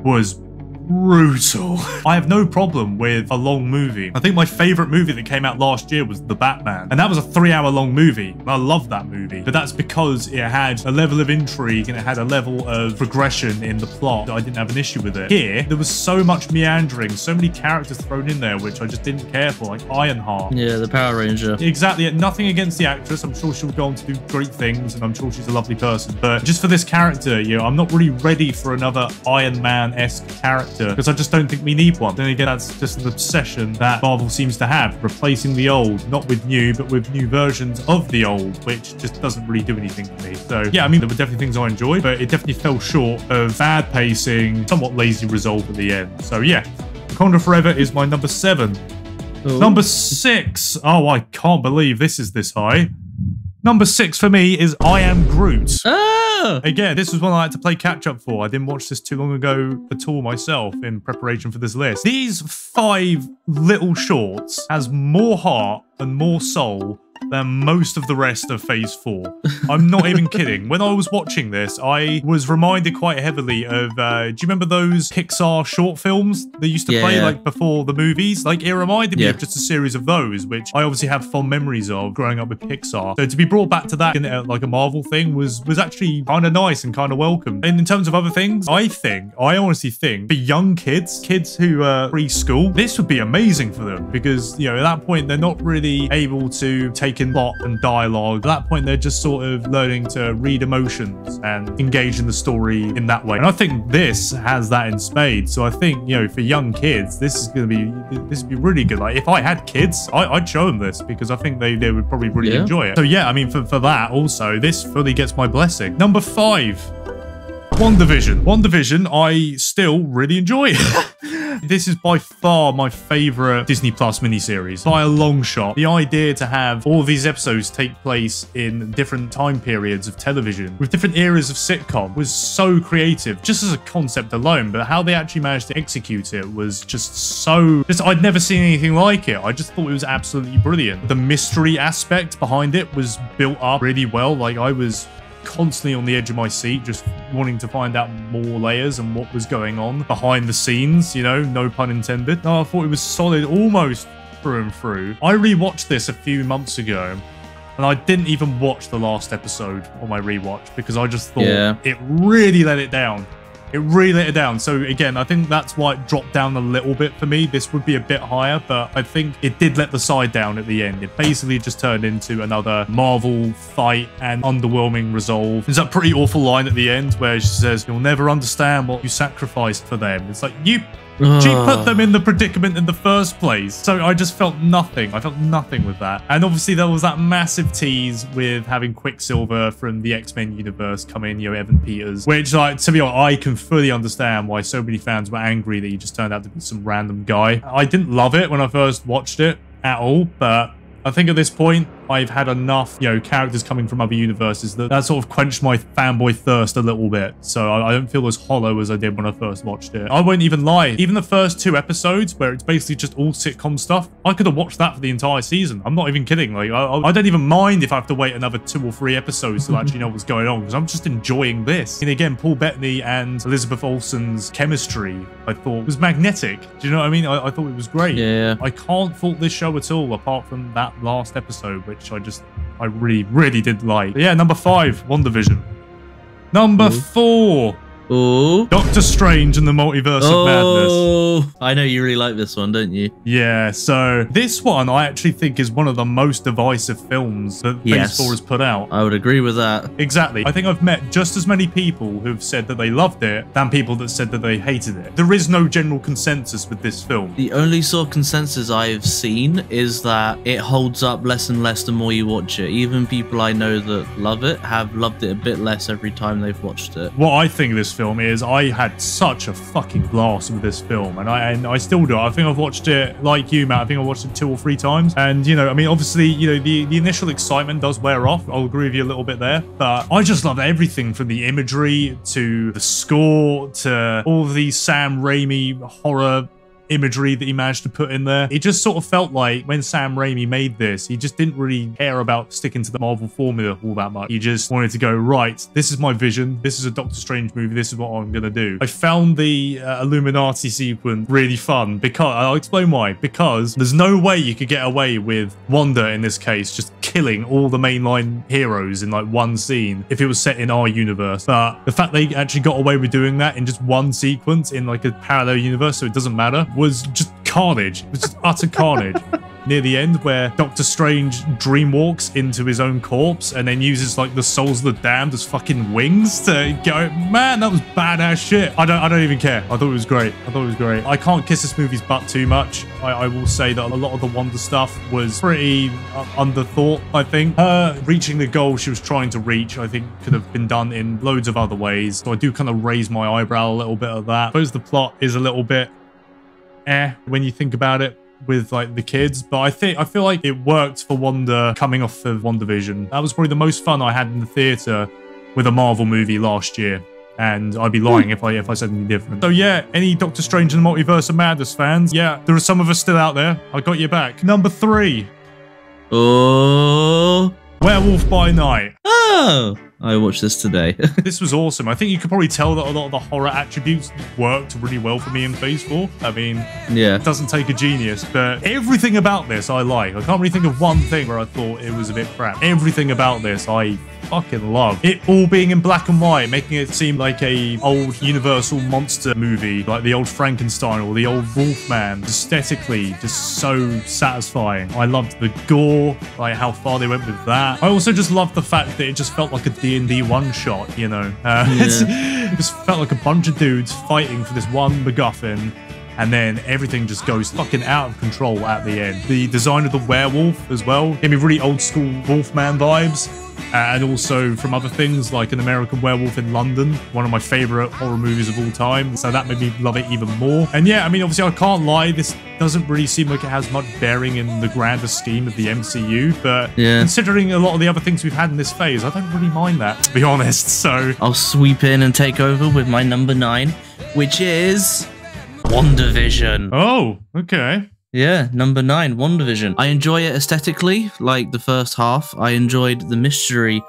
was brutal. I have no problem with a long movie. I think my favorite movie that came out last year was The Batman, and that was a 3-hour-long movie. And I love that movie, but that's because it had a level of intrigue and it had a level of progression in the plot that I didn't have an issue with it. Here, there was so much meandering, so many characters thrown in there, which I just didn't care for, like Ironheart. Yeah, the Power Ranger. Exactly. Nothing against the actress. I'm sure she'll go on to do great things, and I'm sure she's a lovely person. But just for this character, you know, I'm not really ready for another Iron Man-esque character, because I just don't think we need one. Then again, that's just an obsession that Marvel seems to have, replacing the old, not with new, but with new versions of the old, which just doesn't really do anything for me. So yeah, I mean, there were definitely things I enjoyed, but it definitely fell short of bad pacing, somewhat lazy resolve at the end. So yeah, Wakanda Forever is my number 7. Ooh. Number 6. Oh, I can't believe this is this high. Number 6 for me is I Am Groot. Again, this was one I had to play catch up for. I didn't watch this too long ago at all myself in preparation for this list. These 5 little shorts has more heart and more soul than most of the rest of Phase 4. I'm not even kidding. When I was watching this, I was reminded quite heavily of, do you remember those Pixar short films they used to play like before the movies? Like, it reminded me of just a series of those, which I obviously have fond memories of growing up with Pixar. So to be brought back to that in like a Marvel thing was actually kind of nice and kind of welcome. And in terms of other things, I honestly think for young kids who are preschool, this would be amazing for them, because, you know, at that point, they're not really able to take making plot and dialogue. At that point, they're just sort of learning to read emotions and engage in the story in that way. And I think this has that in spades. So I think, you know, for young kids, this would be really good. Like if I had kids, I'd show them this because I think they would probably really enjoy it. So yeah, I mean, for that also, this fully gets my blessing. Number 5. WandaVision. WandaVision, I still really enjoy. This is by far my favorite Disney Plus miniseries by a long shot. The idea to have all of these episodes take place in different time periods of television with different eras of sitcom was so creative, just as a concept alone, but how they actually managed to execute it was just I'd never seen anything like it. I just thought it was absolutely brilliant. The mystery aspect behind it was built up really well. Like I was constantly on the edge of my seat, just wanting to find out more layers and what was going on behind the scenes, you know, no pun intended. No, I thought it was solid almost through and through. I rewatched this a few months ago and I didn't even watch the last episode on my rewatch because I just thought it really let it down. It really let it down. So again, I think that's why it dropped down a little bit for me. This would be a bit higher, but I think it did let the side down at the end. It basically just turned into another Marvel fight and underwhelming resolve. There's that pretty awful line at the end where she says, "You'll never understand what you sacrificed for them." It's like, she put them in the predicament in the first place. So I just felt nothing. I felt nothing with that. And obviously there was that massive tease with having Quicksilver from the X-Men universe come in, you know, Evan Peters, which, like, to be honest, I can fully understand why so many fans were angry that he just turned out to be some random guy. I didn't love it when I first watched it at all, but I think at this point, I've had enough, you know, characters coming from other universes that sort of quenched my fanboy thirst a little bit. So I don't feel as hollow as I did when I first watched it. I won't even lie. Even the first 2 episodes where it's basically just all sitcom stuff, I could have watched that for the entire season. I'm not even kidding. Like, I don't even mind if I have to wait another 2 or 3 episodes to actually know what's going on because I'm just enjoying this. And again, Paul Bettany and Elizabeth Olsen's chemistry, I thought, was magnetic. Do you know what I mean? I thought it was great. Yeah. I can't fault this show at all apart from that last episode, which I really, really did like. But yeah, number 5, WandaVision. Number 4. Oh, Doctor Strange and the Multiverse of Madness. Oh, I know you really like this one, don't you? Yeah, so this one I actually think is one of the most divisive films that Phase 4 has put out. I would agree with that. Exactly. I think I've met just as many people who've said that they loved it than people that said that they hated it. There is no general consensus with this film. The only sort of consensus I've seen is that it holds up less and less the more you watch it. Even people I know that love it have loved it a bit less every time they've watched it. What I think of this film is I had such a fucking blast with this film, and I still do. I think I've watched it like you, Matt. I think I watched it 2 or 3 times, and you know, I mean, obviously, you know, the initial excitement does wear off. I'll agree with you a little bit there, but I just love everything from the imagery to the score to all of these Sam Raimi horror imagery that he managed to put in there. It just sort of felt like when Sam Raimi made this, he just didn't really care about sticking to the Marvel formula all that much. He just wanted to go, right, this is my vision. This is a Doctor Strange movie. This is what I'm going to do. I found the Illuminati sequence really fun because, I'll explain why. Because there's no way you could get away with Wanda, in this case, just killing all the mainline heroes in like one scene if it was set in our universe. But the fact they actually got away with doing that in just one sequence in like a parallel universe, so it doesn't matter, was just carnage. It was just utter carnage. Near the end, where Doctor Strange dreamwalks into his own corpse and then uses like the souls of the damned as fucking wings to go. Man, that was badass shit. I don't even care. I thought it was great. I thought it was great. I can't kiss this movie's butt too much. I will say that a lot of the Wanda stuff was pretty underthought. I think her reaching the goal she was trying to reach, I think, could have been done in loads of other ways. So I do kind of raise my eyebrow a little bit at that. I suppose the plot is a little bit when you think about it with like the kids, but I feel like it worked for Wanda coming off of WandaVision. That was probably the most fun I had in the theater with a Marvel movie last year, and I'd be lying if I said anything different. So yeah, any Doctor Strange and the Multiverse of Madness fans, yeah, there are some of us still out there. I got your back. Number 3. Oh, Werewolf by Night. Oh, I watched this today. This was awesome. I think you could probably tell that a lot of the horror attributes worked really well for me in Phase 4. I mean, yeah, it doesn't take a genius, but everything about this I like. I can't really think of one thing where I thought it was a bit crap. Everything about this I fucking love. It all being in black and white, making it seem like a old Universal monster movie, like the old Frankenstein or the old Wolfman. Aesthetically, just so satisfying. I loved the gore, like how far they went with that. I also just loved the fact that it just felt like a D&D one-shot, you know? It just felt like a bunch of dudes fighting for this one MacGuffin, and then everything just goes fucking out of control at the end. The design of the werewolf as well gave me really old school Wolfman vibes, and also from other things like An American Werewolf in London, one of my favorite horror movies of all time, so that made me love it even more. And yeah, I mean, obviously I can't lie, this doesn't really seem like it has much bearing in the grander scheme of the MCU, but considering a lot of the other things we've had in this phase, I don't really mind that, to be honest. So I'll sweep in and take over with my number 9, which is WandaVision. Oh, okay. Yeah, number 9, WandaVision. I enjoy it aesthetically, like the first half. I enjoyed the mystery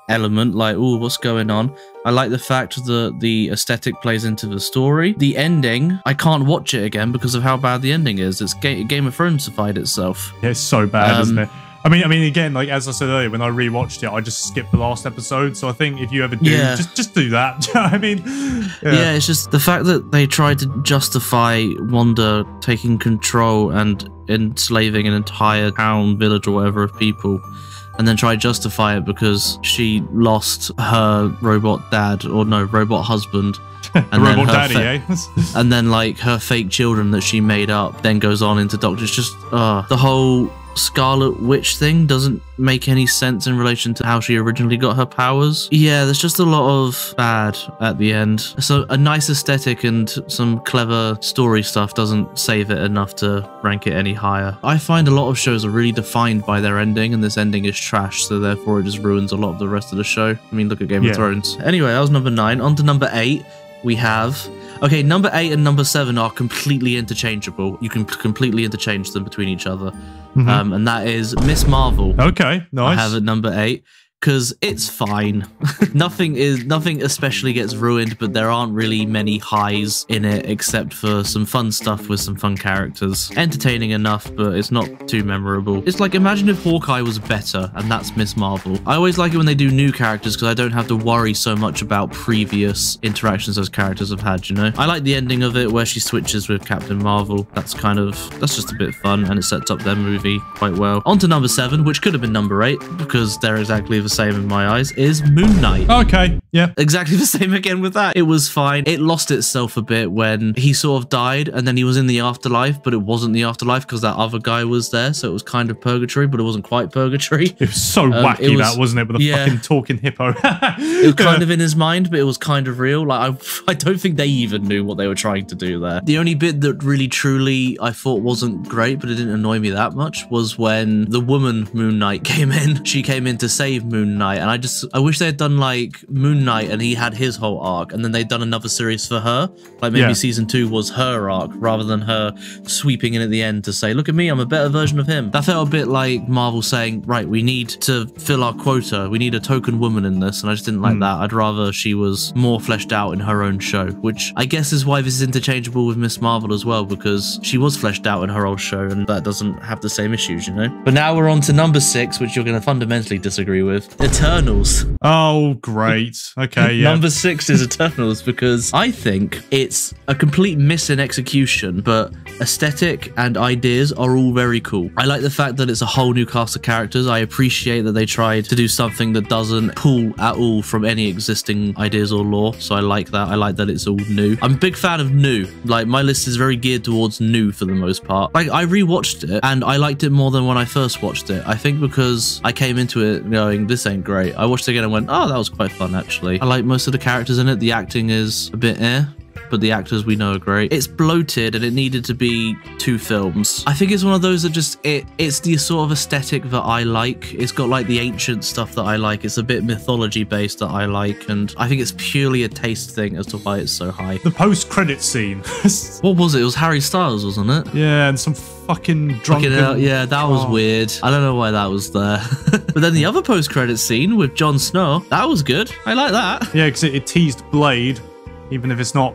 element, like, ooh, what's going on? I like the fact that the aesthetic plays into the story. The ending, I can't watch it again because of how bad the ending is. It's Game of Thrones-ified itself. Yeah, it's so bad, isn't it? I mean, again, like as I said earlier, when I rewatched it, I just skipped the last episode. So I think if you ever do, just do that. Do you know what I mean? Yeah, it's just the fact that they tried to justify Wanda taking control and enslaving an entire town, village, or whatever of people, and then try to justify it because she lost her robot dad, or no, robot husband. And robot daddy, eh? And then like her fake children that she made up then goes on into Doctor. It's just the whole Scarlet Witch thing doesn't make any sense in relation to how she originally got her powers. Yeah, there's just a lot of bad at the end. So a nice aesthetic and some clever story stuff doesn't save it enough to rank it any higher. I find a lot of shows are really defined by their ending, and this ending is trash, so therefore it just ruins a lot of the rest of the show. I mean, look at Game of Thrones. Anyway, that was number 9. On to number 8. We have... Okay, number 8 and number 7 are completely interchangeable. You can completely interchange them between each other. And that is Miss Marvel. Okay, nice. I have at number 8. Because it's fine. Nothing especially gets ruined, but there aren't really many highs in it except for some fun stuff with some fun characters. Entertaining enough, but it's not too memorable. It's like, imagine if Hawkeye was better, and that's Miss Marvel. I always like it when they do new characters because I don't have to worry so much about previous interactions those characters have had, you know? I like the ending of it where she switches with Captain Marvel. That's just a bit fun, and it sets up their movie quite well. On to number 7, which could have been number 8, because they're exactly the same in my eyes, is Moon Knight. Okay, yeah. Exactly the same again with that. It was fine. It lost itself a bit when he sort of died and then he was in the afterlife, but it wasn't the afterlife because that other guy was there, so it was kind of purgatory, but it wasn't quite purgatory. It was so wacky, that, wasn't it, with a fucking talking hippo. It was kind of in his mind, but it was kind of real. Like, I don't think they even knew what they were trying to do there. The only bit that really truly I thought wasn't great, but it didn't annoy me that much, was when the woman Moon Knight came in. She came in to save Moon Knight, and I wish they had done like Moon Knight and he had his whole arc, and then they'd done another series for her. Like maybe season 2 was her arc rather than her sweeping in at the end to say, look at me, I'm a better version of him. That felt a bit like Marvel saying, right, we need to fill our quota. We need a token woman in this, and I just didn't like that. I'd rather she was more fleshed out in her own show, which I guess is why this is interchangeable with Miss Marvel as well, because she was fleshed out in her old show, and that doesn't have the same issues, you know? But now we're on to number 6, which you're going to fundamentally disagree with. Eternals. Oh, great. Okay, yeah. Number 6 is Eternals, because I think it's a complete miss in execution, but aesthetic and ideas are all very cool. I like the fact that it's a whole new cast of characters. I appreciate that they tried to do something that doesn't pull at all from any existing ideas or lore, so I like that. I like that it's all new. I'm a big fan of new. Like, my list is very geared towards new for the most part. Like, I rewatched it, and I liked it more than when I first watched it. I think because I came into it going, this ain't great. I watched it again and went, oh, that was quite fun, actually. I like most of the characters in it. The acting is a bit but the actors we know are great. It's bloated and it needed to be 2 films. I think it's one of those that just, it's the sort of aesthetic that I like. It's got like the ancient stuff that I like. It's a bit mythology based that I like, and I think it's purely a taste thing as to why it's so high. The post-credit scene. What was it? It was Harry Styles, wasn't it? Yeah, and some fucking drunken... Yeah, that was weird. I don't know why that was there. But then the other post-credit scene with Jon Snow, that was good. I like that. Yeah, because it teased Blade, even if it's not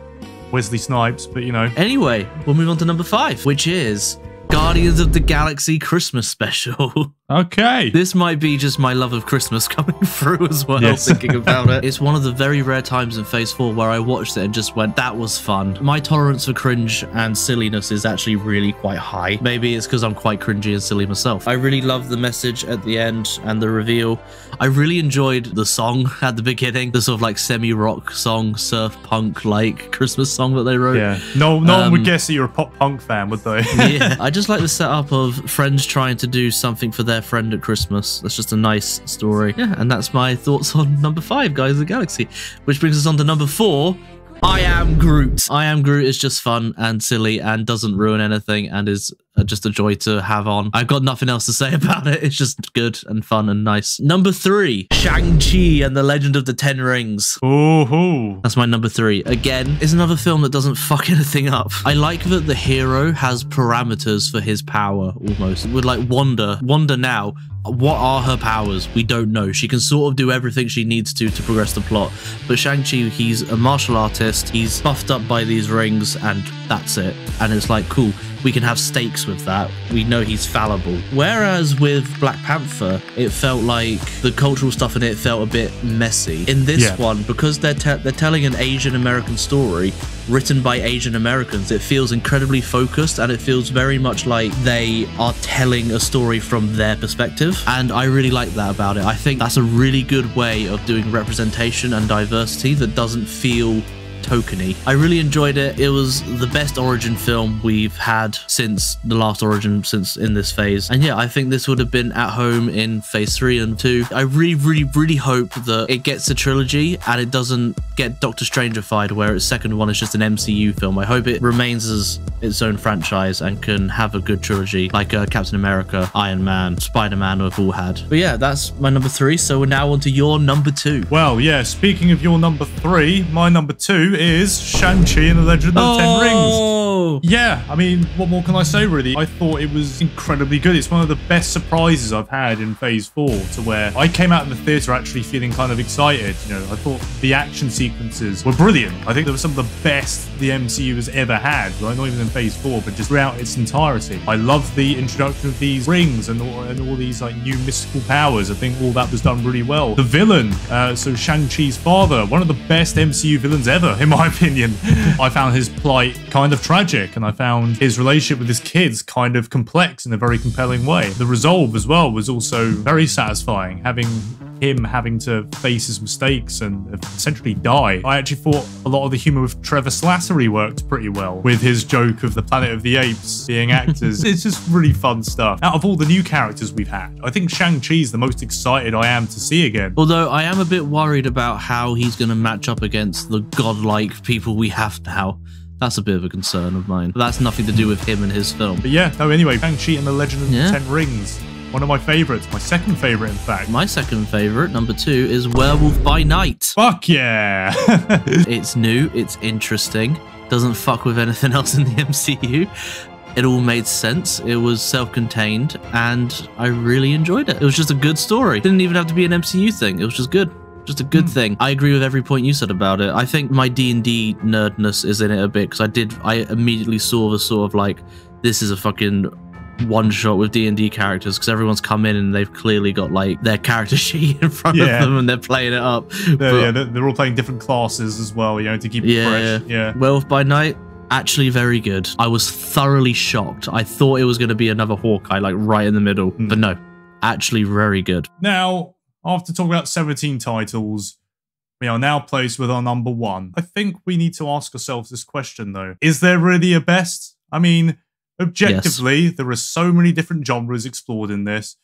Wesley Snipes, but you know. Anyway, we'll move on to number 5, which is Guardians of the Galaxy Christmas Special. Okay. This might be just my love of Christmas coming through as well, thinking about it. It's one of the very rare times in Phase 4 where I watched it and just went, that was fun. My tolerance for cringe and silliness is actually really quite high. Maybe it's because I'm quite cringy and silly myself. I really love the message at the end and the reveal. I really enjoyed the song at the beginning, the sort of like semi-rock song, surf punk like Christmas song that they wrote. Yeah. No one would guess that you're a pop punk fan, would they? Yeah. I just like the setup of friends trying to do something for their friend at Christmas. That's just a nice story. Yeah, and that's my thoughts on number 5, Guardians of the Galaxy. Which brings us on to number 4. I Am Groot. I Am Groot is just fun and silly and doesn't ruin anything and is just a joy to have on. I've got nothing else to say about it. It's just good and fun and nice. Number 3, Shang-Chi and the Legend of the Ten Rings. Ooh. That's my number 3. Again, it's another film that doesn't fuck anything up. I like that the hero has parameters for his power almost. With like Wanda now, what are her powers? We don't know. She can sort of do everything she needs to progress the plot. But Shang-Chi, he's a martial artist. He's buffed up by these rings and that's it. And it's like, cool. We can have stakes with that. We know he's fallible. Whereas with Black Panther, it felt like the cultural stuff in it felt a bit messy. In this one, because they're telling an Asian American story written by Asian Americans, it feels incredibly focused and it feels very much like they are telling a story from their perspective. And I really like that about it. I think that's a really good way of doing representation and diversity that doesn't feel tokeny. I really enjoyed it. It was the best origin film we've had since the last origin since in this phase. And yeah, I think this would have been at home in phase 3 and 2. I really hope that it gets a trilogy and it doesn't get Doctor Strange-ified where its second one is just an MCU film. I hope it remains as its own franchise and can have a good trilogy like Captain America, Iron Man, Spider-Man have all had. But yeah, that's my number 3. So we're now on to your number 2. Well, yeah, speaking of your number 3, my number 2 is Shang-Chi and the Legend of the Ten Rings. Yeah, I mean, what more can I say, really? I thought it was incredibly good. It's one of the best surprises I've had in Phase 4, to where I came out of the theatre actually feeling kind of excited. You know, I thought the action sequences were brilliant. I think they were some of the best the MCU has ever had, like not even in Phase 4, but just throughout its entirety. I love the introduction of these rings and all these like new mystical powers. I think all that was done really well. The villain, so Shang-Chi's father, one of the best MCU villains ever, in my opinion. I found his plight kind of tragic, and I found his relationship with his kids kind of complex in a very compelling way. The resolve as well was also very satisfying, having to face his mistakes and essentially die. I actually thought a lot of the humor with Trevor Slattery worked pretty well, with his joke of the Planet of the Apes being actors. It's just really fun stuff. Out of all the new characters we've had, I think Shang-Chi's the most excited I am to see again. Although I am a bit worried about how he's going to match up against the godlike people we have now. That's a bit of a concern of mine. But that's nothing to do with him and his film. But yeah, no, anyway, Shang-Chi and the Legend of the Ten Rings. One of my favorites. My second favorite, in fact. My second favorite, number 2, is Werewolf by Night. Fuck yeah. It's new. It's interesting. Doesn't fuck with anything else in the MCU. It all made sense. It was self-contained, and I really enjoyed it. It was just a good story. It didn't even have to be an MCU thing. It was just good. Just a good thing. I agree with every point you said about it. I think my D&D nerdness is in it a bit, because I immediately saw the sort of like, this is a fucking one shot with D&D characters, because everyone's come in and they've clearly got like their character sheet in front of them and they're playing it up. They're all playing different classes as well, you know, to keep it fresh. Yeah. Werewolf by Night, actually very good. I was thoroughly shocked. I thought it was going to be another Hawkeye, like right in the middle, but no, actually very good. Now, after talking about 17 titles, we are now placed with our number 1. I think we need to ask ourselves this question, though. Is there really a best? I mean, objectively, there are so many different genres explored in this,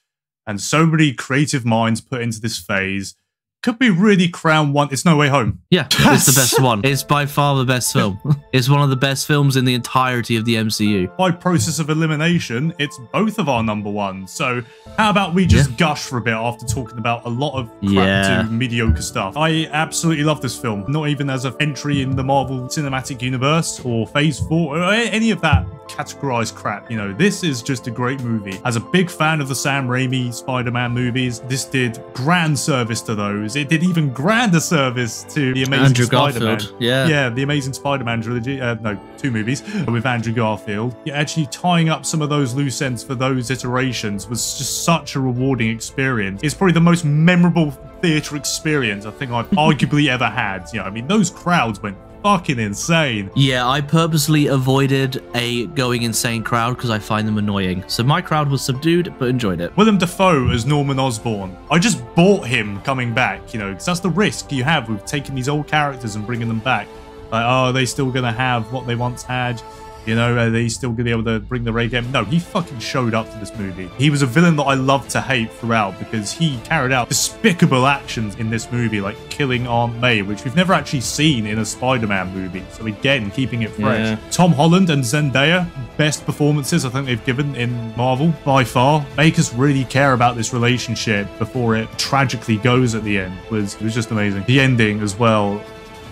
and so many creative minds put into this phase. Could we really crown one? It's No Way Home. Yeah, it's the best one. It's by far the best film. It's one of the best films in the entirety of the MCU. By process of elimination, it's both of our number 1. So how about we just gush for a bit after talking about a lot of crap to mediocre stuff. I absolutely love this film. Not even as an entry in the Marvel Cinematic Universe or Phase 4 or any of that categorize crap. You know, this is just a great movie. As a big fan of the Sam Raimi Spider-Man movies, this did grand service to those. It did even grander service to the Amazing Spider-Man. Yeah, the Amazing Spider-Man trilogy. No, 2 movies with Andrew Garfield. Yeah, actually tying up some of those loose ends for those iterations was just such a rewarding experience. It's probably the most memorable theatre experience I think I've arguably ever had. You know, I mean, those crowds went fucking insane. Yeah, I purposely avoided a going insane crowd because I find them annoying. So my crowd was subdued, but enjoyed it. Willem Dafoe as Norman Osborn. I just bought him coming back, you know, because that's the risk you have with taking these old characters and bringing them back. Like, oh, are they still going to have what they once had? You know, are they still going to be able to bring the Ray game? No, he fucking showed up to this movie. He was a villain that I loved to hate throughout because he carried out despicable actions in this movie, like killing Aunt May, which we've never actually seen in a Spider-Man movie. So again, keeping it fresh. Yeah. Tom Holland and Zendaya, best performances I think they've given in Marvel by far. Make us really care about this relationship before it tragically goes at the end. It was just amazing. The ending as well.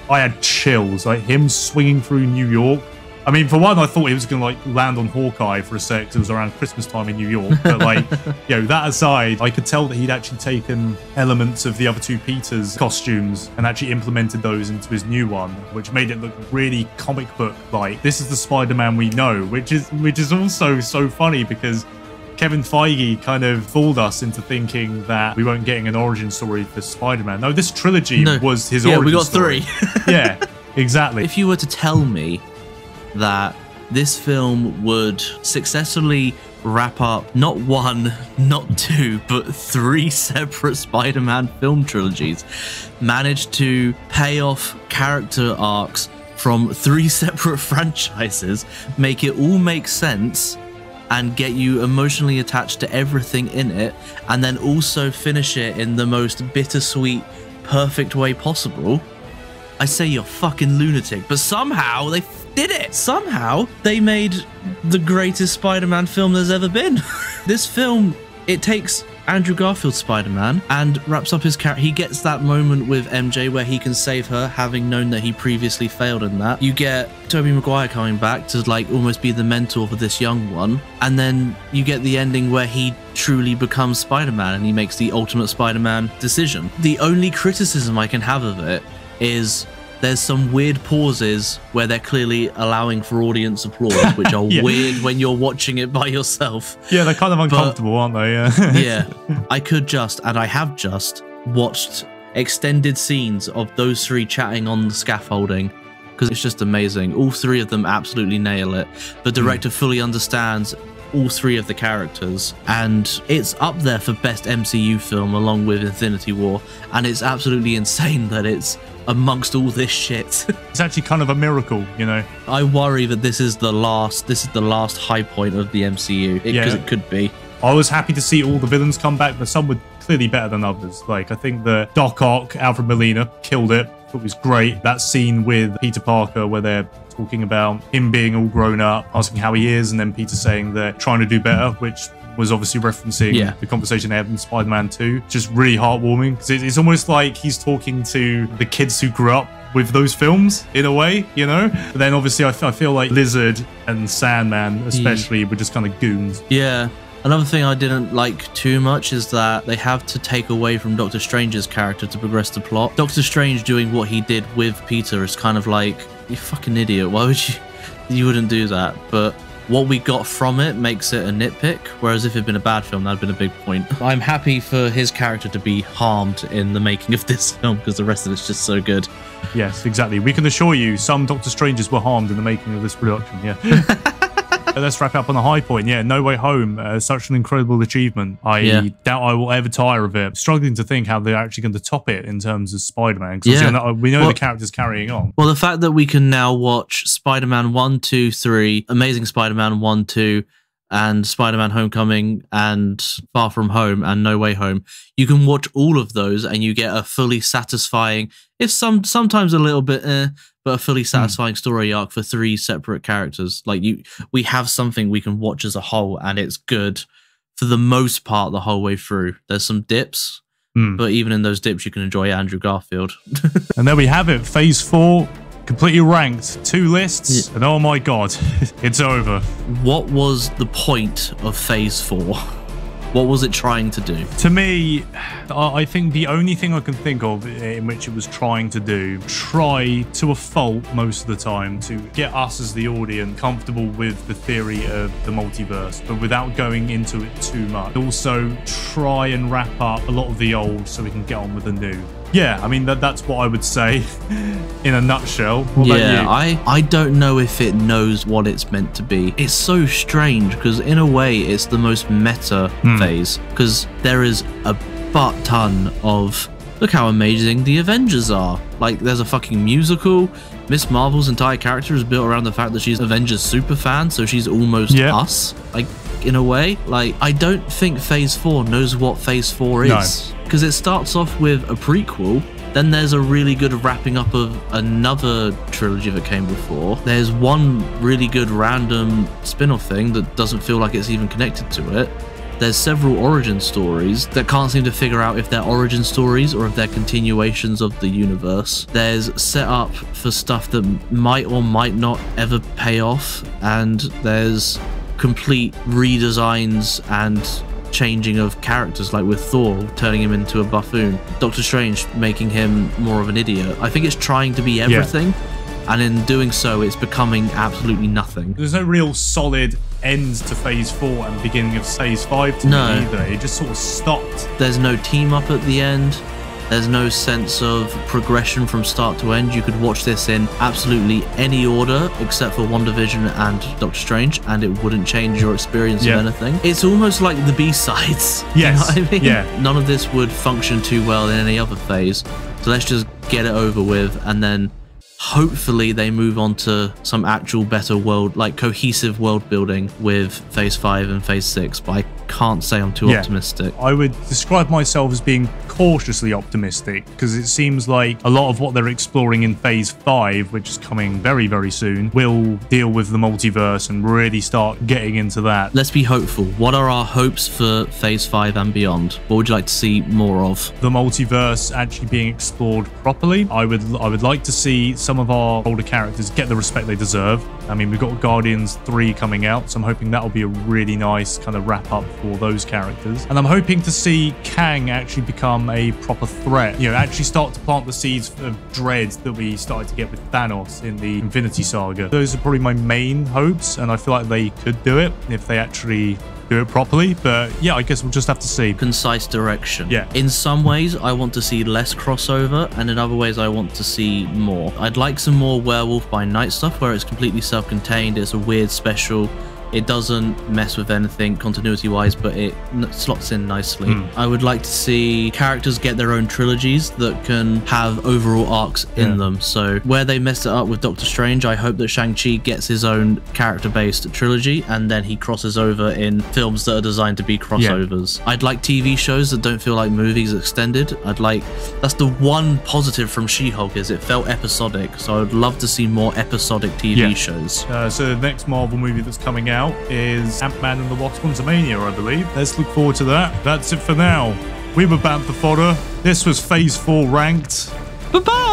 I had chills, like him swinging through New York. I mean, for one, I thought he was going to like land on Hawkeye for a sec because it was around Christmas time in New York. But like, you know, that aside, I could tell that he'd actually taken elements of the other 2 Peters costumes and actually implemented those into his new one, which made it look really comic book like. This is the Spider-Man we know, which is also so funny because Kevin Feige kind of fooled us into thinking that we weren't getting an origin story for Spider-Man. No, this trilogy was his origin story. Yeah, we got 3. Yeah, exactly. If you were to tell me that this film would successfully wrap up not 1, not 2, but 3 separate Spider-Man film trilogies, managed to pay off character arcs from 3 separate franchises, make it all make sense, and get you emotionally attached to everything in it, and then also finish it in the most bittersweet, perfect way possible, I say you're fucking lunatic. But somehow they did it. Somehow they made the greatest Spider-Man film there's ever been. This film, it takes Andrew Garfield's Spider-Man and wraps up his character. He gets that moment with MJ where he can save her, having known that he previously failed in that. You get Tobey Maguire coming back to like almost be the mentor for this young one. And then you get the ending where he truly becomes Spider-Man and he makes the ultimate Spider-Man decision. The only criticism I can have of it is there's some weird pauses where they're clearly allowing for audience applause, which are weird when you're watching it by yourself. Yeah, they're kind of uncomfortable, aren't they? Yeah, I could just, and I have just, watched extended scenes of those 3 chatting on the scaffolding because it's just amazing. All 3 of them absolutely nail it. The director fully understands all 3 of the characters, and it's up there for best MCU film along with Infinity War, and it's absolutely insane that it's amongst all this shit. It's actually kind of a miracle, you know. I worry that this is the last high point of the MCU, because it could be. I was happy to see all the villains come back, but some were clearly better than others. Like, I think the Doc Ock, Alfred Molina, killed it. It was great. That scene with Peter Parker where they're talking about him being all grown up, asking how he is, and then Peter saying they're trying to do better, which was obviously referencing the conversation they had in Spider-Man 2. Just really heartwarming. It's almost like he's talking to the kids who grew up with those films in a way, you know? But then obviously I feel like Lizard and Sandman especially were just kind of goons. Yeah. Another thing I didn't like too much is that they have to take away from Doctor Strange's character to progress the plot. Doctor Strange doing what he did with Peter is kind of like, you fucking idiot, why would you wouldn't do that. But what we got from it makes it a nitpick, whereas if it had been a bad film, that'd been a big point. I'm happy for his character to be harmed in the making of this film because the rest of it's just so good. Yes, exactly. We can assure you some Doctor Strangers were harmed in the making of this production, yeah. Let's wrap up on a high point. Yeah, No Way Home, such an incredible achievement. I doubt I will ever tire of it. Struggling to think how they're actually going to top it in terms of Spider-Man. Because we know the character's carrying on. Well, the fact that we can now watch Spider-Man 1, 2, 3, Amazing Spider-Man 1, 2, and Spider-Man Homecoming and Far From Home and No Way Home, you can watch all of those and you get a fully satisfying, if sometimes a little bit but a fully satisfying story arc for 3 separate characters. Like we have something we can watch as a whole, and it's good for the most part the whole way through. There's some dips, but even in those dips, you can enjoy Andrew Garfield. And there we have it. Phase 4 completely ranked 2 lists, and oh my god, it's over. What was the point of Phase 4? What was it trying to do? To me, I think the only thing I can think of in which it was trying to do, try to a fault most of the time to get us as the audience comfortable with the theory of the multiverse, but without going into it too much. Also, try and wrap up a lot of the old so we can get on with the new. Yeah, I mean, that's what I would say in a nutshell. What about you? I don't know if it knows what it's meant to be. It's so strange because in a way it's the most meta phase, because there is a butt ton of, look how amazing the Avengers are. Like, there's a fucking musical. Miss Marvel's entire character is built around the fact that she's Avengers super fan, so she's almost us. Like, in a way. Like, I don't think Phase 4 knows what Phase 4 is. Because it starts off with a prequel, then there's a really good wrapping up of another trilogy that came before. There's one really good random spin-off thing that doesn't feel like it's even connected to it. There's several origin stories that can't seem to figure out if they're origin stories or if they're continuations of the universe. There's setup for stuff that might or might not ever pay off, and there's complete redesigns and changing of characters, like with Thor turning him into a buffoon, Doctor Strange making him more of an idiot. I think it's trying to be everything, and in doing so it's becoming absolutely nothing. There's no real solid end to Phase 4 and beginning of Phase 5 to me either. It just sort of stopped. There's no team up at the end. There's no sense of progression from start to end. You could watch this in absolutely any order except for WandaVision and Doctor Strange, and it wouldn't change your experience of anything. It's almost like the B-sides. Yes. You know what I mean? Yeah. None of this would function too well in any other phase. So let's just get it over with, and then hopefully they move on to some actual better world, like cohesive world building with Phase 5 and Phase 6, but I can't say I'm too optimistic. I would describe myself as being cautiously optimistic, because it seems like a lot of what they're exploring in Phase 5, which is coming very, very soon, will deal with the multiverse and really start getting into that. Let's be hopeful. What are our hopes for Phase 5 and beyond? What would you like to see more of? The multiverse actually being explored properly. I would like to see some of our older characters get the respect they deserve. I mean, we've got Guardians 3 coming out, so I'm hoping that'll be a really nice kind of wrap up for those characters. And I'm hoping to see Kang actually become a proper threat. You know, actually start to plant the seeds of dread that we started to get with Thanos in the Infinity Saga. Those are probably my main hopes, and I feel like they could do it if they actually do it properly. But yeah, I guess we'll just have to see. Concise direction. Yeah. In some ways, I want to see less crossover, and in other ways, I want to see more. I'd like some more Werewolf by Night stuff where it's completely self-contained. It's a weird special. It doesn't mess with anything continuity-wise, but it slots in nicely. I would like to see characters get their own trilogies that can have overall arcs in them. So where they messed it up with Doctor Strange, I hope that Shang-Chi gets his own character-based trilogy, and then he crosses over in films that are designed to be crossovers. I'd like TV shows that don't feel like movies extended. That's the one positive from She-Hulk, is it felt episodic. So I would love to see more episodic TV shows. So the next Marvel movie that's coming out is Ant-Man and the Wasp: Quantumania, I believe. Let's look forward to that. That's it for now. We were Bantha Fodder. This was Phase 4 Ranked. Bye-bye!